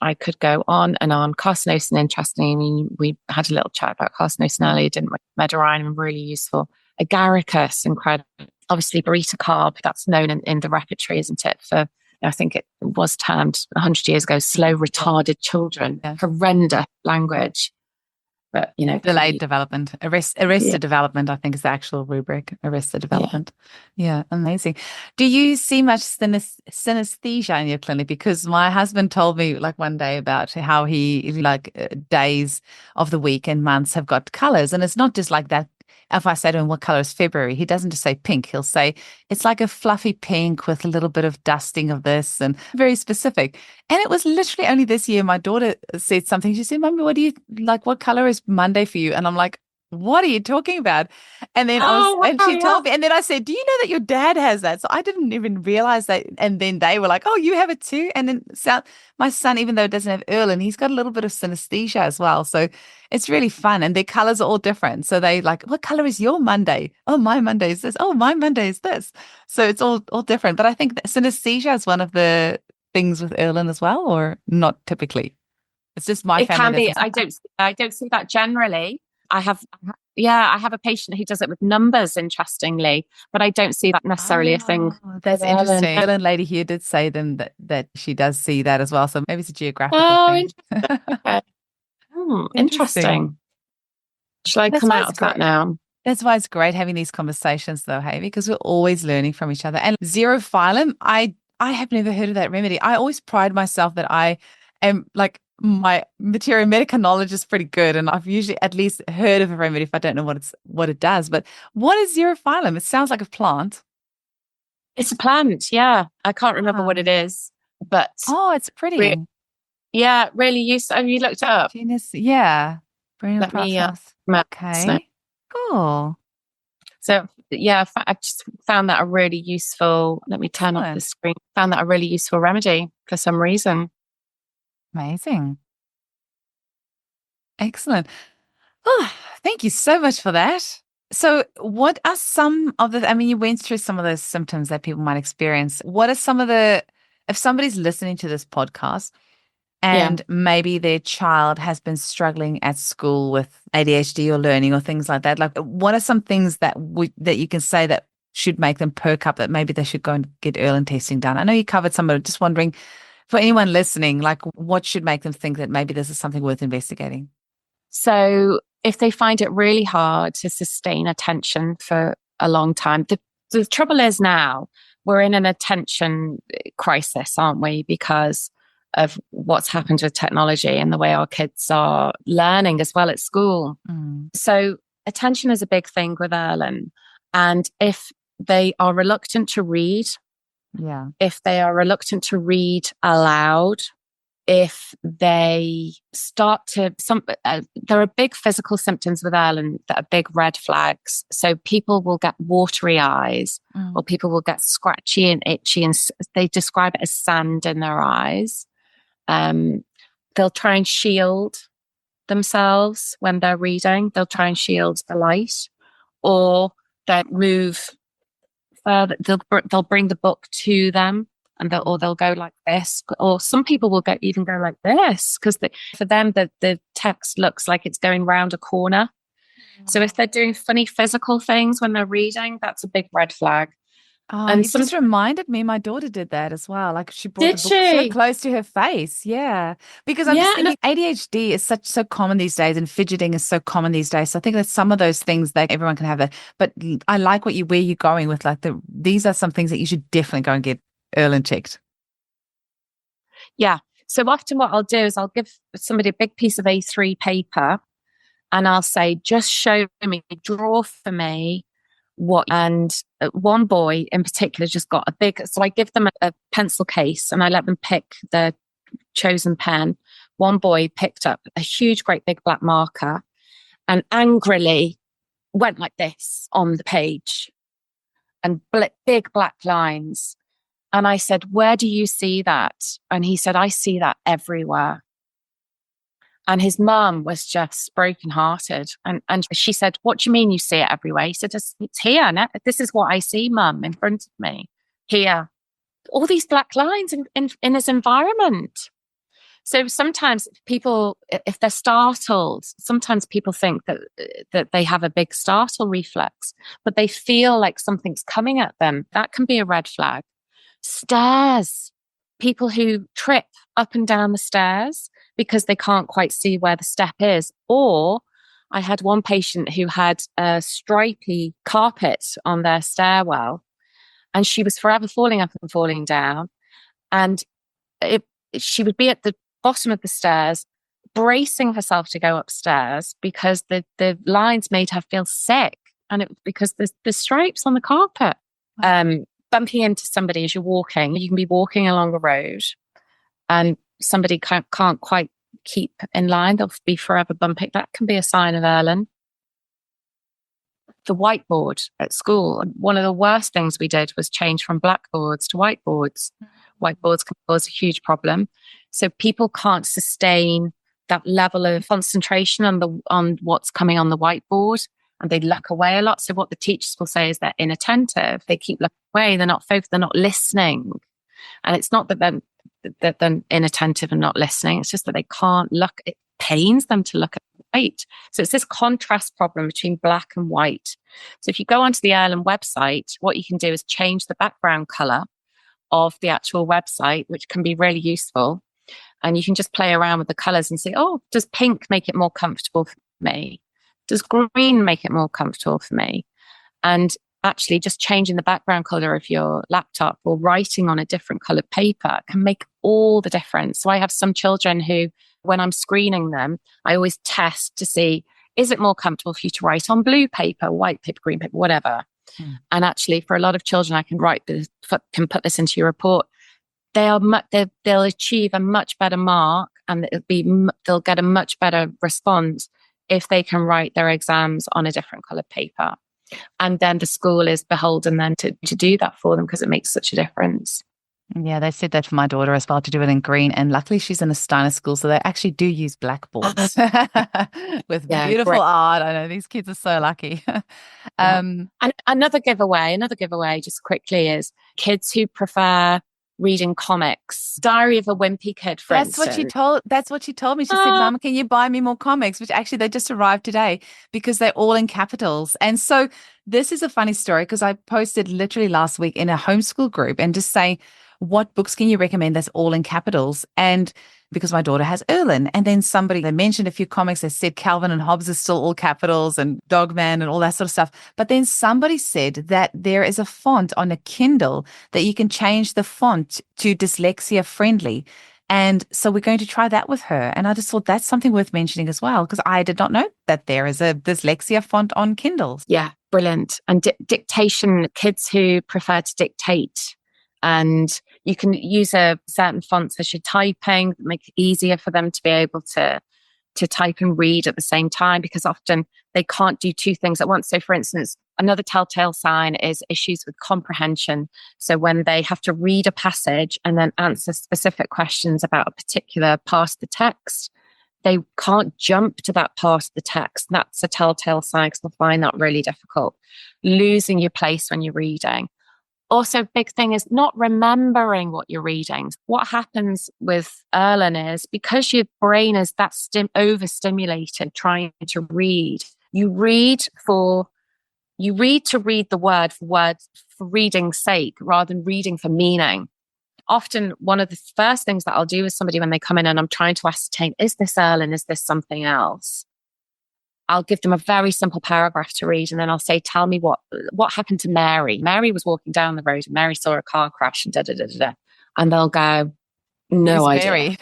I could go on and on. Carcinosin, interesting. We had a little chat about carcinosin earlier, didn't we? Medarinium, really useful. Agaricus, incredible. Obviously, Burita carb, that's known in the repertory, isn't it? For, I think it was termed 100 years ago, slow retarded children. Yeah. Horrendous language. But, delayed development, arrested development, I think is the actual rubric, arrested development. Yeah, amazing. Do you see much synesthesia in your clinic? Because my husband told me one day about how he days of the week and months have got colors. And it's not just like that. If I say to him, what color is February? He doesn't just say pink. He'll say, it's like a fluffy pink with a little bit of dusting of this, and very specific. And it was literally only this year, my daughter said something. She said, Mummy, what color is Monday for you? And I'm like, what are you talking about? And then she told me, and then I said, do you know that your dad has that? So I didn't even realize that. And then they were like, oh, you have it too? And then my son, even though it doesn't have Erlen, he's got a little bit of synesthesia as well. So it's really fun. And their colors are all different. So they what color is your Monday? Oh, my Monday is this. Oh, my Monday is this. So it's all different. But I think that synesthesia is one of the things with Erlen as well, or not typically. It's just my family. It can be. I don't see that generally. I have a patient who does it with numbers, interestingly, but I don't see that necessarily a thing. That's interesting. The Erlen lady here did say them that she does see that as well. So maybe it's a geographical thing. Interesting. Shall I come out of that now? That's why it's great having these conversations though, hey, because we're always learning from each other. And zero phylum, I have never heard of that remedy. I always pride myself that I am my materia medica knowledge is pretty good, and I've usually at least heard of a remedy if I don't know what it does. But what is xerophyllum? It sounds like a plant. It's a plant, yeah. I can't remember what it is, but it's pretty. Really useful. Have you looked it up? Genus, yeah. Let me. Okay. Cool. So I just found that a really useful. Let me turn off the screen. Found that a really useful remedy for some reason. Amazing. Excellent. Oh, thank you so much for that. So what are some of you went through some of those symptoms that people might experience. What are some of if somebody's listening to this podcast and maybe their child has been struggling at school with ADHD or learning or things like that, what are some things that you can say that should make them perk up, that maybe they should go and get Erlen testing done? I know you covered some of it, just wondering, for anyone listening, what should make them think that maybe this is something worth investigating? So if they find it really hard to sustain attention for a long time, the trouble is now we're in an attention crisis, aren't we? Because of what's happened with technology and the way our kids are learning as well at school. So attention is a big thing with Erlen. And if they are reluctant to read, if they are reluctant to read aloud, if they start to, there are big physical symptoms with Erlen that are big red flags. So people will get watery eyes, or people will get scratchy and itchy, and they describe it as sand in their eyes. They'll try and shield themselves when they're reading. They'll try and shield the light, or they'll move further. They'll bring the book to them, and they'll go like this. Or some people will even go like this, because for them the text looks like it's going round a corner. So if they're doing funny physical things when they're reading, that's a big red flag. And it just reminded me, my daughter did that as well. Like she brought the book so close to her face. Yeah. Because I'm just thinking ADHD is so common these days, and fidgeting is so common these days. So I think that some of those things that everyone can have that. But I like where you're going with, like, these are some things that you should definitely go and get Erlen checked. Yeah. So often what I'll do is I'll give somebody a big piece of A3 paper, and I'll say, just show me, draw for me what. And one boy in particular just got a big, so I give them a pencil case and I let them pick the chosen pen. One boy picked up a huge, great big black marker and angrily went like this on the page, and big black lines. And I said, where do you see that? And he said, I see that everywhere. And his mum was just brokenhearted. And she said, what do you mean you see it everywhere? He said, it's here. This is what I see, Mum, in front of me. Here. All these black lines in his environment. So sometimes people, if they're startled, sometimes people think that they have a big startle reflex, but they feel like something's coming at them. That can be a red flag. Stairs. People who trip up and down the stairs because they can't quite see where the step is. Or I had one patient who had a stripy carpet on their stairwell, and she was forever falling up and falling down. And she would be at the bottom of the stairs, bracing herself to go upstairs because the lines made her feel sick. And because the stripes on the carpet. Bumping into somebody as you're walking, you can be walking along a road and somebody can't quite keep in line. They'll be forever bumping. That can be a sign of Erlen. The whiteboard at school, one of the worst things we did was change from blackboards to whiteboards. Whiteboards can cause a huge problem. So people can't sustain that level of concentration on what's coming on the whiteboard, and they look away a lot. So what the teachers will say is they're inattentive. They keep looking away. They're not focused. They're not listening. And it's not that they're inattentive and not listening. It's just that they can't look. It pains them to look at white. So it's this contrast problem between black and white. So if you go onto the Erlen website, what you can do is change the background color of the actual website, which can be really useful. And you can just play around with the colors and say, oh, does pink make it more comfortable for me? Does green make it more comfortable for me? And actually just changing the background color of your laptop or writing on a different colored paper can make all the difference. So I have some children who, when I'm screening them, I always test to see, is it more comfortable for you to write on blue paper, white paper, green paper, whatever? And actually for a lot of children, I can put this into your report. They'll achieve a much better mark, and they'll get a much better response if they can write their exams on a different colored paper. And then the school is beholden then to do that for them, because it makes such a difference. Yeah, they said that for my daughter as well, to do it in green. And luckily she's in a Steiner school, so they actually do use blackboards with beautiful art. I know these kids are so lucky. And another giveaway just quickly is kids who prefer reading comics. Diary of a Wimpy Kid, for instance. That's what she told me. She said, Mama, can you buy me more comics? Which actually they just arrived today because they're all in capitals. And so this is a funny story, because I posted literally last week in a homeschool group and just saying, what books can you recommend that's all in capitals? And because my daughter has Erlen, and then they mentioned a few comics that said Calvin and Hobbes is still all capitals, and Dogman and all that sort of stuff. But then somebody said that there is a font on a Kindle that you can change the font to dyslexia friendly. And so we're going to try that with her. And I just thought that's something worth mentioning as well, because I did not know that there is a dyslexia font on Kindles. Yeah, brilliant. And dictation, kids who prefer to dictate, and you can use a certain fonts as you're typing, make it easier for them to be able to type and read at the same time, because often they can't do two things at once. So for instance, another telltale sign is issues with comprehension. So when they have to read a passage and then answer specific questions about a particular part of the text, they can't jump to that part of the text. That's a telltale sign, because they'll find that really difficult. Losing your place when you're reading. Also, big thing is not remembering what you're reading. What happens with Erlen is, because your brain is that overstimulated trying to read, you read to read the word for reading's sake, rather than reading for meaning. Often one of the first things that I'll do with somebody when they come in and I'm trying to ascertain, is this Erlen? Is this something else? I'll give them a very simple paragraph to read, and then I'll say, tell me what happened to Mary. Mary was walking down the road and Mary saw a car crash and da-da-da-da-da. And they'll go, no idea.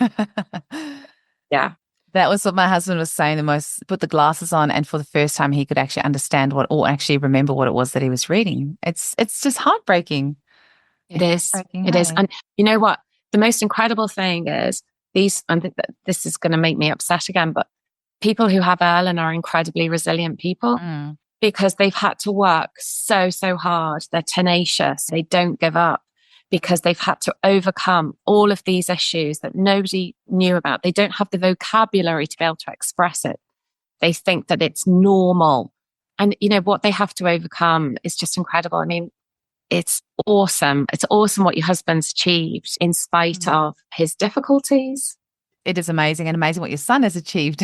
Yeah. That was what my husband was saying. Put the glasses on, and for the first time he could actually understand or actually remember what it was that he was reading. It's just heartbreaking. It is. It is. And you know what? The most incredible thing is and this is going to make me upset again, but people who have Erlen are incredibly resilient people because they've had to work so hard. They're tenacious. They don't give up because they've had to overcome all of these issues that nobody knew about. They don't have the vocabulary to be able to express it. They think that it's normal. And, what they have to overcome is just incredible. I mean, it's awesome. It's awesome what your husband's achieved in spite of his difficulties. It is amazing, and amazing what your son has achieved.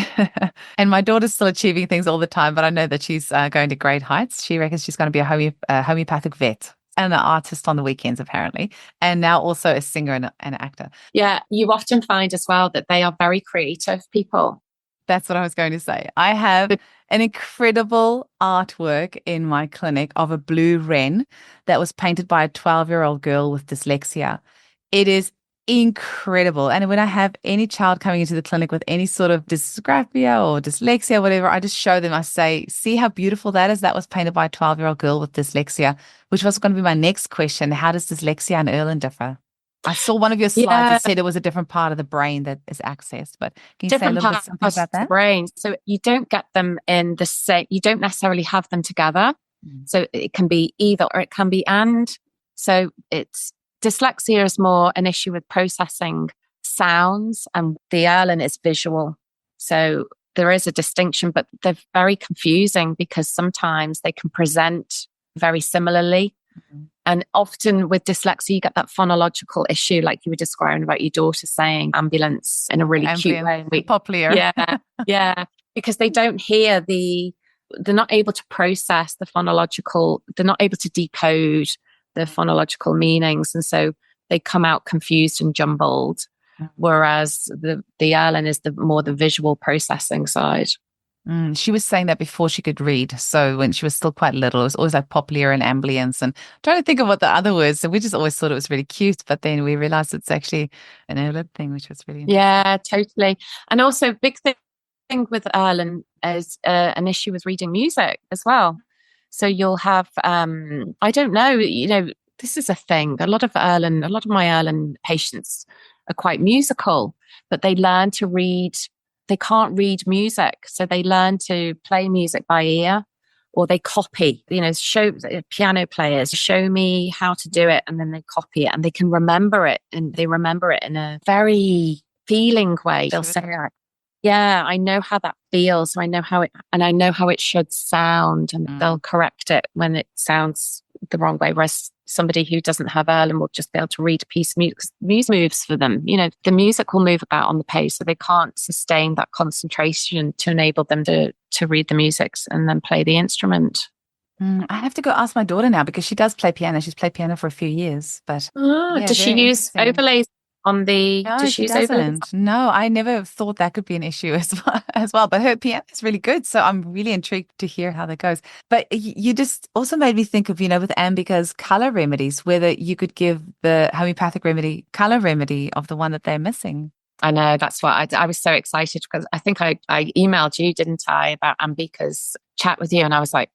And my daughter's still achieving things all the time, but I know that she's going to great heights. She reckons she's going to be a homeopathic vet and an artist on the weekends, apparently, and now also a singer and an actor. Yeah, you often find as well that they are very creative people. That's what I was going to say. I have an incredible artwork in my clinic of a blue wren that was painted by a 12-year-old girl with dyslexia. It is incredible. And when I have any child coming into the clinic with any sort of dysgraphia or dyslexia, whatever, I just show them, I say, see how beautiful that is? That was painted by a 12-year-old girl with dyslexia, which was going to be my next question. How does dyslexia and Erlen differ? I saw one of your slides that said it was a different part of the brain that is accessed, but can you say a little bit something about that? Brain. So you don't get them in the same, you don't necessarily have them together. So it can be either or it can be and. So dyslexia is more an issue with processing sounds, and the Erlen is visual. So there is a distinction, but they're very confusing because sometimes they can present very similarly. And often with dyslexia, you get that phonological issue, like you were describing about your daughter saying ambulance in a really cute way. Popular. Yeah. Because they don't hear they're not able to process the phonological, they're not able to decode the phonological meanings. And so they come out confused and jumbled. Whereas the Erlen is more the visual processing side. She was saying that before she could read. So when she was still quite little, it was always like popular and ambulance, and trying to think of what the other words. So we just always thought it was really cute, but then we realized it's actually an Erlen thing, which was really interesting. Yeah, totally. And also big thing with Erlen is an issue with reading music as well. So you'll have, I don't know, this is a thing. A lot of my Erlen patients are quite musical, but they learn to read. They can't read music, so they learn to play music by ear, or they copy. Show piano players show me how to do it, and then they copy it, and they can remember it, and they remember it in a very feeling way. They'll say, "Yeah, I know how that feels. So I know how it should sound," and they'll correct it when it sounds the wrong way. Whereas somebody who doesn't have Erlen will just be able to read a piece of music. Music moves for them. The music will move about on the page, so they can't sustain that concentration to enable them to read the music and then play the instrument. I have to go ask my daughter now because she does play piano. She's played piano for a few years. But does she use overlays on the? No, does she use doesn't. overlays? No, I never thought that could be an issue as well. But her piano is really good, so I'm really intrigued to hear how that goes. But you just also made me think of, with Ambika's color remedies, whether you could give the homeopathic remedy color remedy of the one that they're missing. I know, that's what I was so excited because I think I emailed you, didn't I, about Ambika's chat with you. And I was like,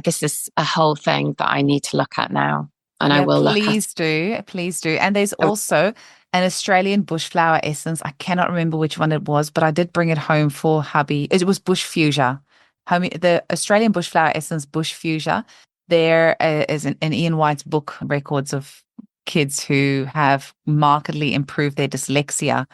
this is a whole thing that I need to look at now. And I Yeah, will look at please do. Please do. And there's also an Australian bushflower essence. I cannot remember which one it was, but I did bring it home for hubby. It was Bush Fuchsia. The Australian bushflower essence, Bush Fuchsia. There is in Ian White's book, records of kids who have markedly improved their dyslexia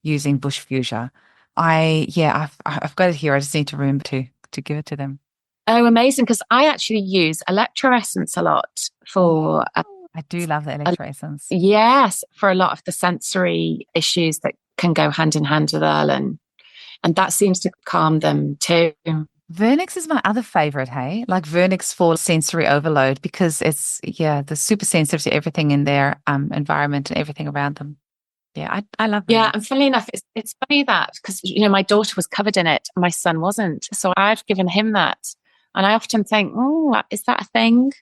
using Bush Fuchsia. I've got it here. I just need to remember to give it to them. Oh, amazing. Because I actually use electroessence a lot for... I do love the electroessence. Yes, for a lot of the sensory issues that can go hand in hand with Erlen. And that seems to calm them too. Vernix is my other favorite, hey? Like Vernix for sensory overload because it's, they're super sensitive to everything in their environment and everything around them. Yeah, I love Vernix. Yeah, and funnily enough, it's funny that because, my daughter was covered in it and my son wasn't. So I've given him that. And I often think, oh, is that a thing?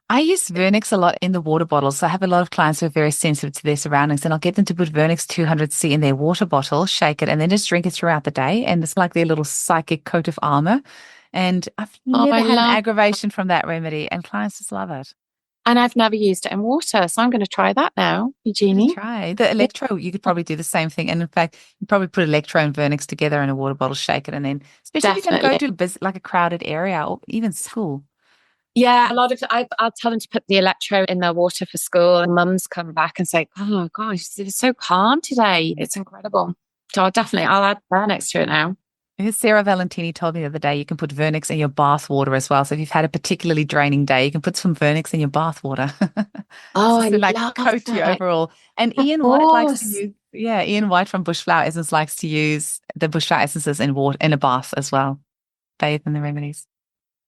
I use Vernix a lot in the water bottles. So I have a lot of clients who are very sensitive to their surroundings, and I'll get them to put Vernix 200C in their water bottle, shake it, and then just drink it throughout the day. And it's like their little psychic coat of armor. And I've never had an aggravation from that remedy, and clients just love it. And I've never used it in water, so I'm going to try that now, Eugenie. Try the electro. You could probably do the same thing, and in fact, you probably put electro and Vernix together in a water bottle, shake it, and then, especially if you're going to go to like a crowded area or even school. Yeah, a lot of I'll tell them to put the electro in their water for school, and mums come back and say, "Oh gosh, it's so calm today. It's incredible." So I'll add Vernix to it now. Sarah Valentini told me the other day you can put Vernix in your bath water as well. So if you've had a particularly draining day, you can put some Vernix in your bath water. Oh, I love coat that. You overall. And Ian White likes to use, Ian White from Bushflower Essence likes to use the Bushflower Essences in water in a bath as well. Bathe in the remedies.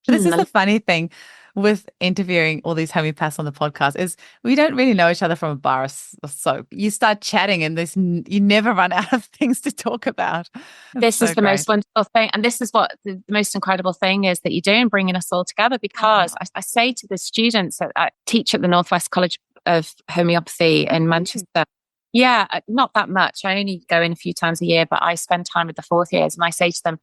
This is the funny thing with interviewing all these homeopaths on the podcast is we don't really know each other from a bar of soap. You start chatting and you never run out of things to talk about. This is the most wonderful thing. And this is what the most incredible thing is that you're doing, bringing us all together, because I say to the students that I teach at the Northwest College of Homeopathy in Manchester, not that much. I only go in a few times a year, but I spend time with the fourth years, and I say to them,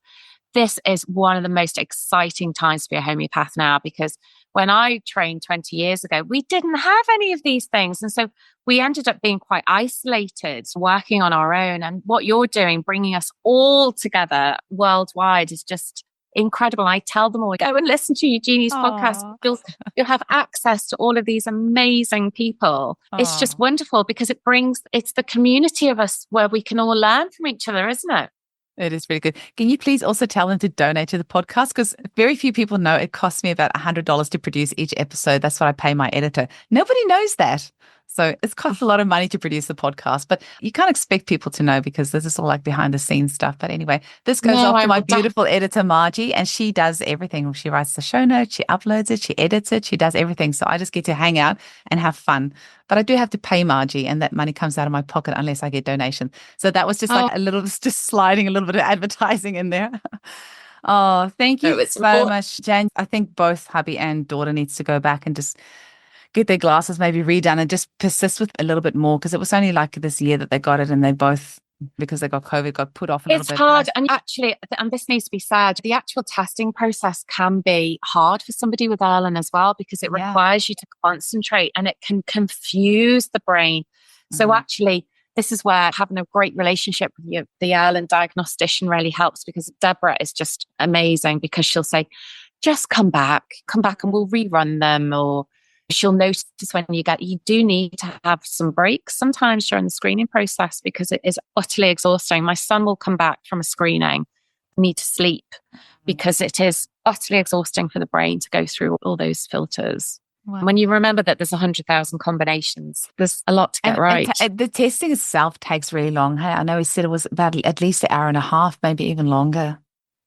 this is one of the most exciting times to be a homeopath now, because when I trained 20 years ago, we didn't have any of these things. And so we ended up being quite isolated, working on our own. And what you're doing, bringing us all together worldwide, is just incredible. I tell them all, go and listen to Eugenie's podcast. You'll have access to all of these amazing people. It's just wonderful because it's the community of us where we can all learn from each other, isn't it? It is really good. Can you please also tell them to donate to the podcast? Because very few people know it costs me about $100 to produce each episode. That's what I pay my editor. Nobody knows that. So it's cost a lot of money to produce the podcast, but you can't expect people to know because this is all like behind the scenes stuff. But anyway, this goes off to my beautiful editor, Margie, and she does everything. She writes the show notes, she uploads it, she edits it, she does everything. So I just get to hang out and have fun. But I do have to pay Margie, and that money comes out of my pocket unless I get donation. So that was just like just sliding a little bit of advertising in there. Oh, thank you so much, Jan. I think both hubby and daughter needs to go back and just get their glasses maybe redone and just persist with a little bit more, because it was only like this year that they got it, and they both, because they got COVID, got put off a little bit. It's hard. And actually, and this needs to be said, the actual testing process can be hard for somebody with Erlen as well, because it requires you to concentrate and it can confuse the brain. So actually, this is where having a great relationship with the Erlen diagnostician really helps, because Deborah is just amazing, because she'll say, just come back and we'll rerun them, or she'll notice when you do need to have some breaks sometimes during the screening process, because it is utterly exhausting. My son will come back from a screening, need to sleep, because it is utterly exhausting for the brain to go through all those filters. Wow. When you remember that there's 100,000 combinations, there's a lot to get right. The testing itself takes really long. Hey, I know he said it was about at least an hour and a half, maybe even longer.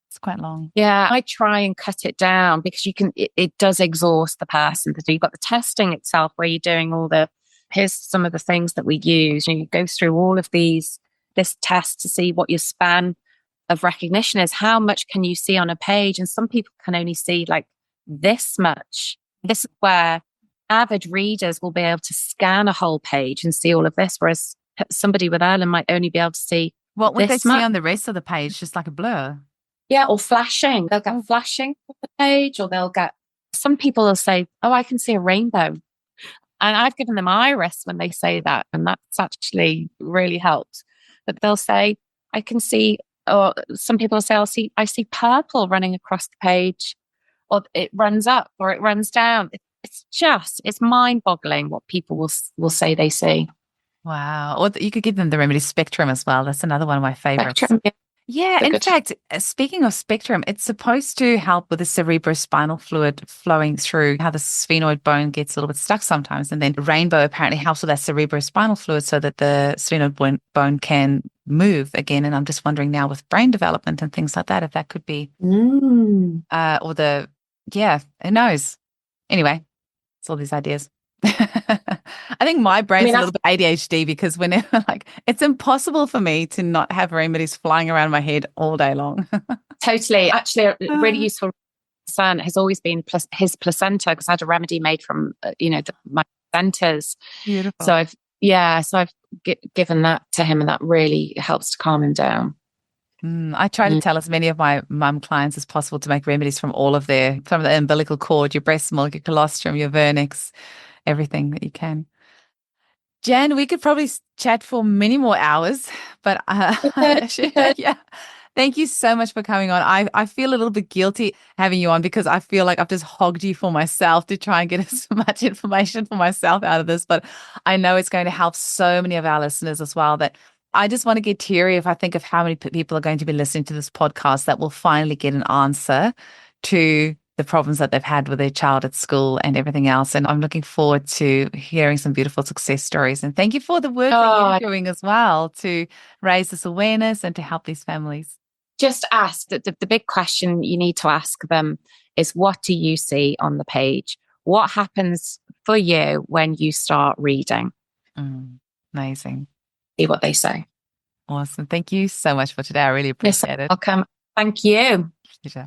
It's quite long. Yeah, I try and cut it down, because it does exhaust the person. So you've got the testing itself where you're doing here's some of the things that we use. You go through all of this test to see what your span of recognition is. How much can you see on a page? And some people can only see like this much. This is where avid readers will be able to scan a whole page and see all of this. Whereas somebody with Erlen might only be able to see What would they this see much. on the rest of the page? Just like a blur? Yeah, or flashing. They'll get flashing on the page, or they'll get, some people will say, oh, I can see a rainbow. And I've given them iris when they say that, and that's actually really helped. But they'll say, I can see, or some people will say, I see purple running across the page, or it runs up, or it runs down. It's mind boggling what people will say they see. Wow. Or you could give them the Remedies spectrum as well. That's another one of my favorites. Spectrum, yeah. Yeah, So in good. fact, speaking of spectrum, it's supposed to help with the cerebrospinal fluid flowing through, how the sphenoid bone gets a little bit stuck sometimes. And then rainbow apparently helps with that cerebrospinal fluid so that the sphenoid bone can move again. And I'm just wondering now with brain development and things like that, if that could be, who knows? Anyway, it's all these ideas. I think my brain's a little bit ADHD because whenever, like, it's impossible for me to not have remedies flying around my head all day long. Totally. Actually, a really useful son has always been his placenta, because I had a remedy made from, my placentas. Beautiful. So I've given that to him, and that really helps to calm him down. I try to tell as many of my mum clients as possible to make remedies from from the umbilical cord, your breast milk, your colostrum, your vernix, everything that you can. Jan, we could probably chat for many more hours, but yeah. Thank you so much for coming on. I feel a little bit guilty having you on because I feel like I've just hogged you for myself to try and get as much information for myself out of this. But I know it's going to help so many of our listeners as well, that I just want to get teary if I think of how many people are going to be listening to this podcast that will finally get an answer to the problems that they've had with their child at school and everything else. And I'm looking forward to hearing some beautiful success stories. And thank you for the work that you're doing as well to raise this awareness and to help these families. Just ask, the big question you need to ask them is, what do you see on the page? What happens for you when you start reading? Amazing. See what they say. Awesome. Thank you so much for today. I really appreciate it. Welcome. Thank you. Pleasure.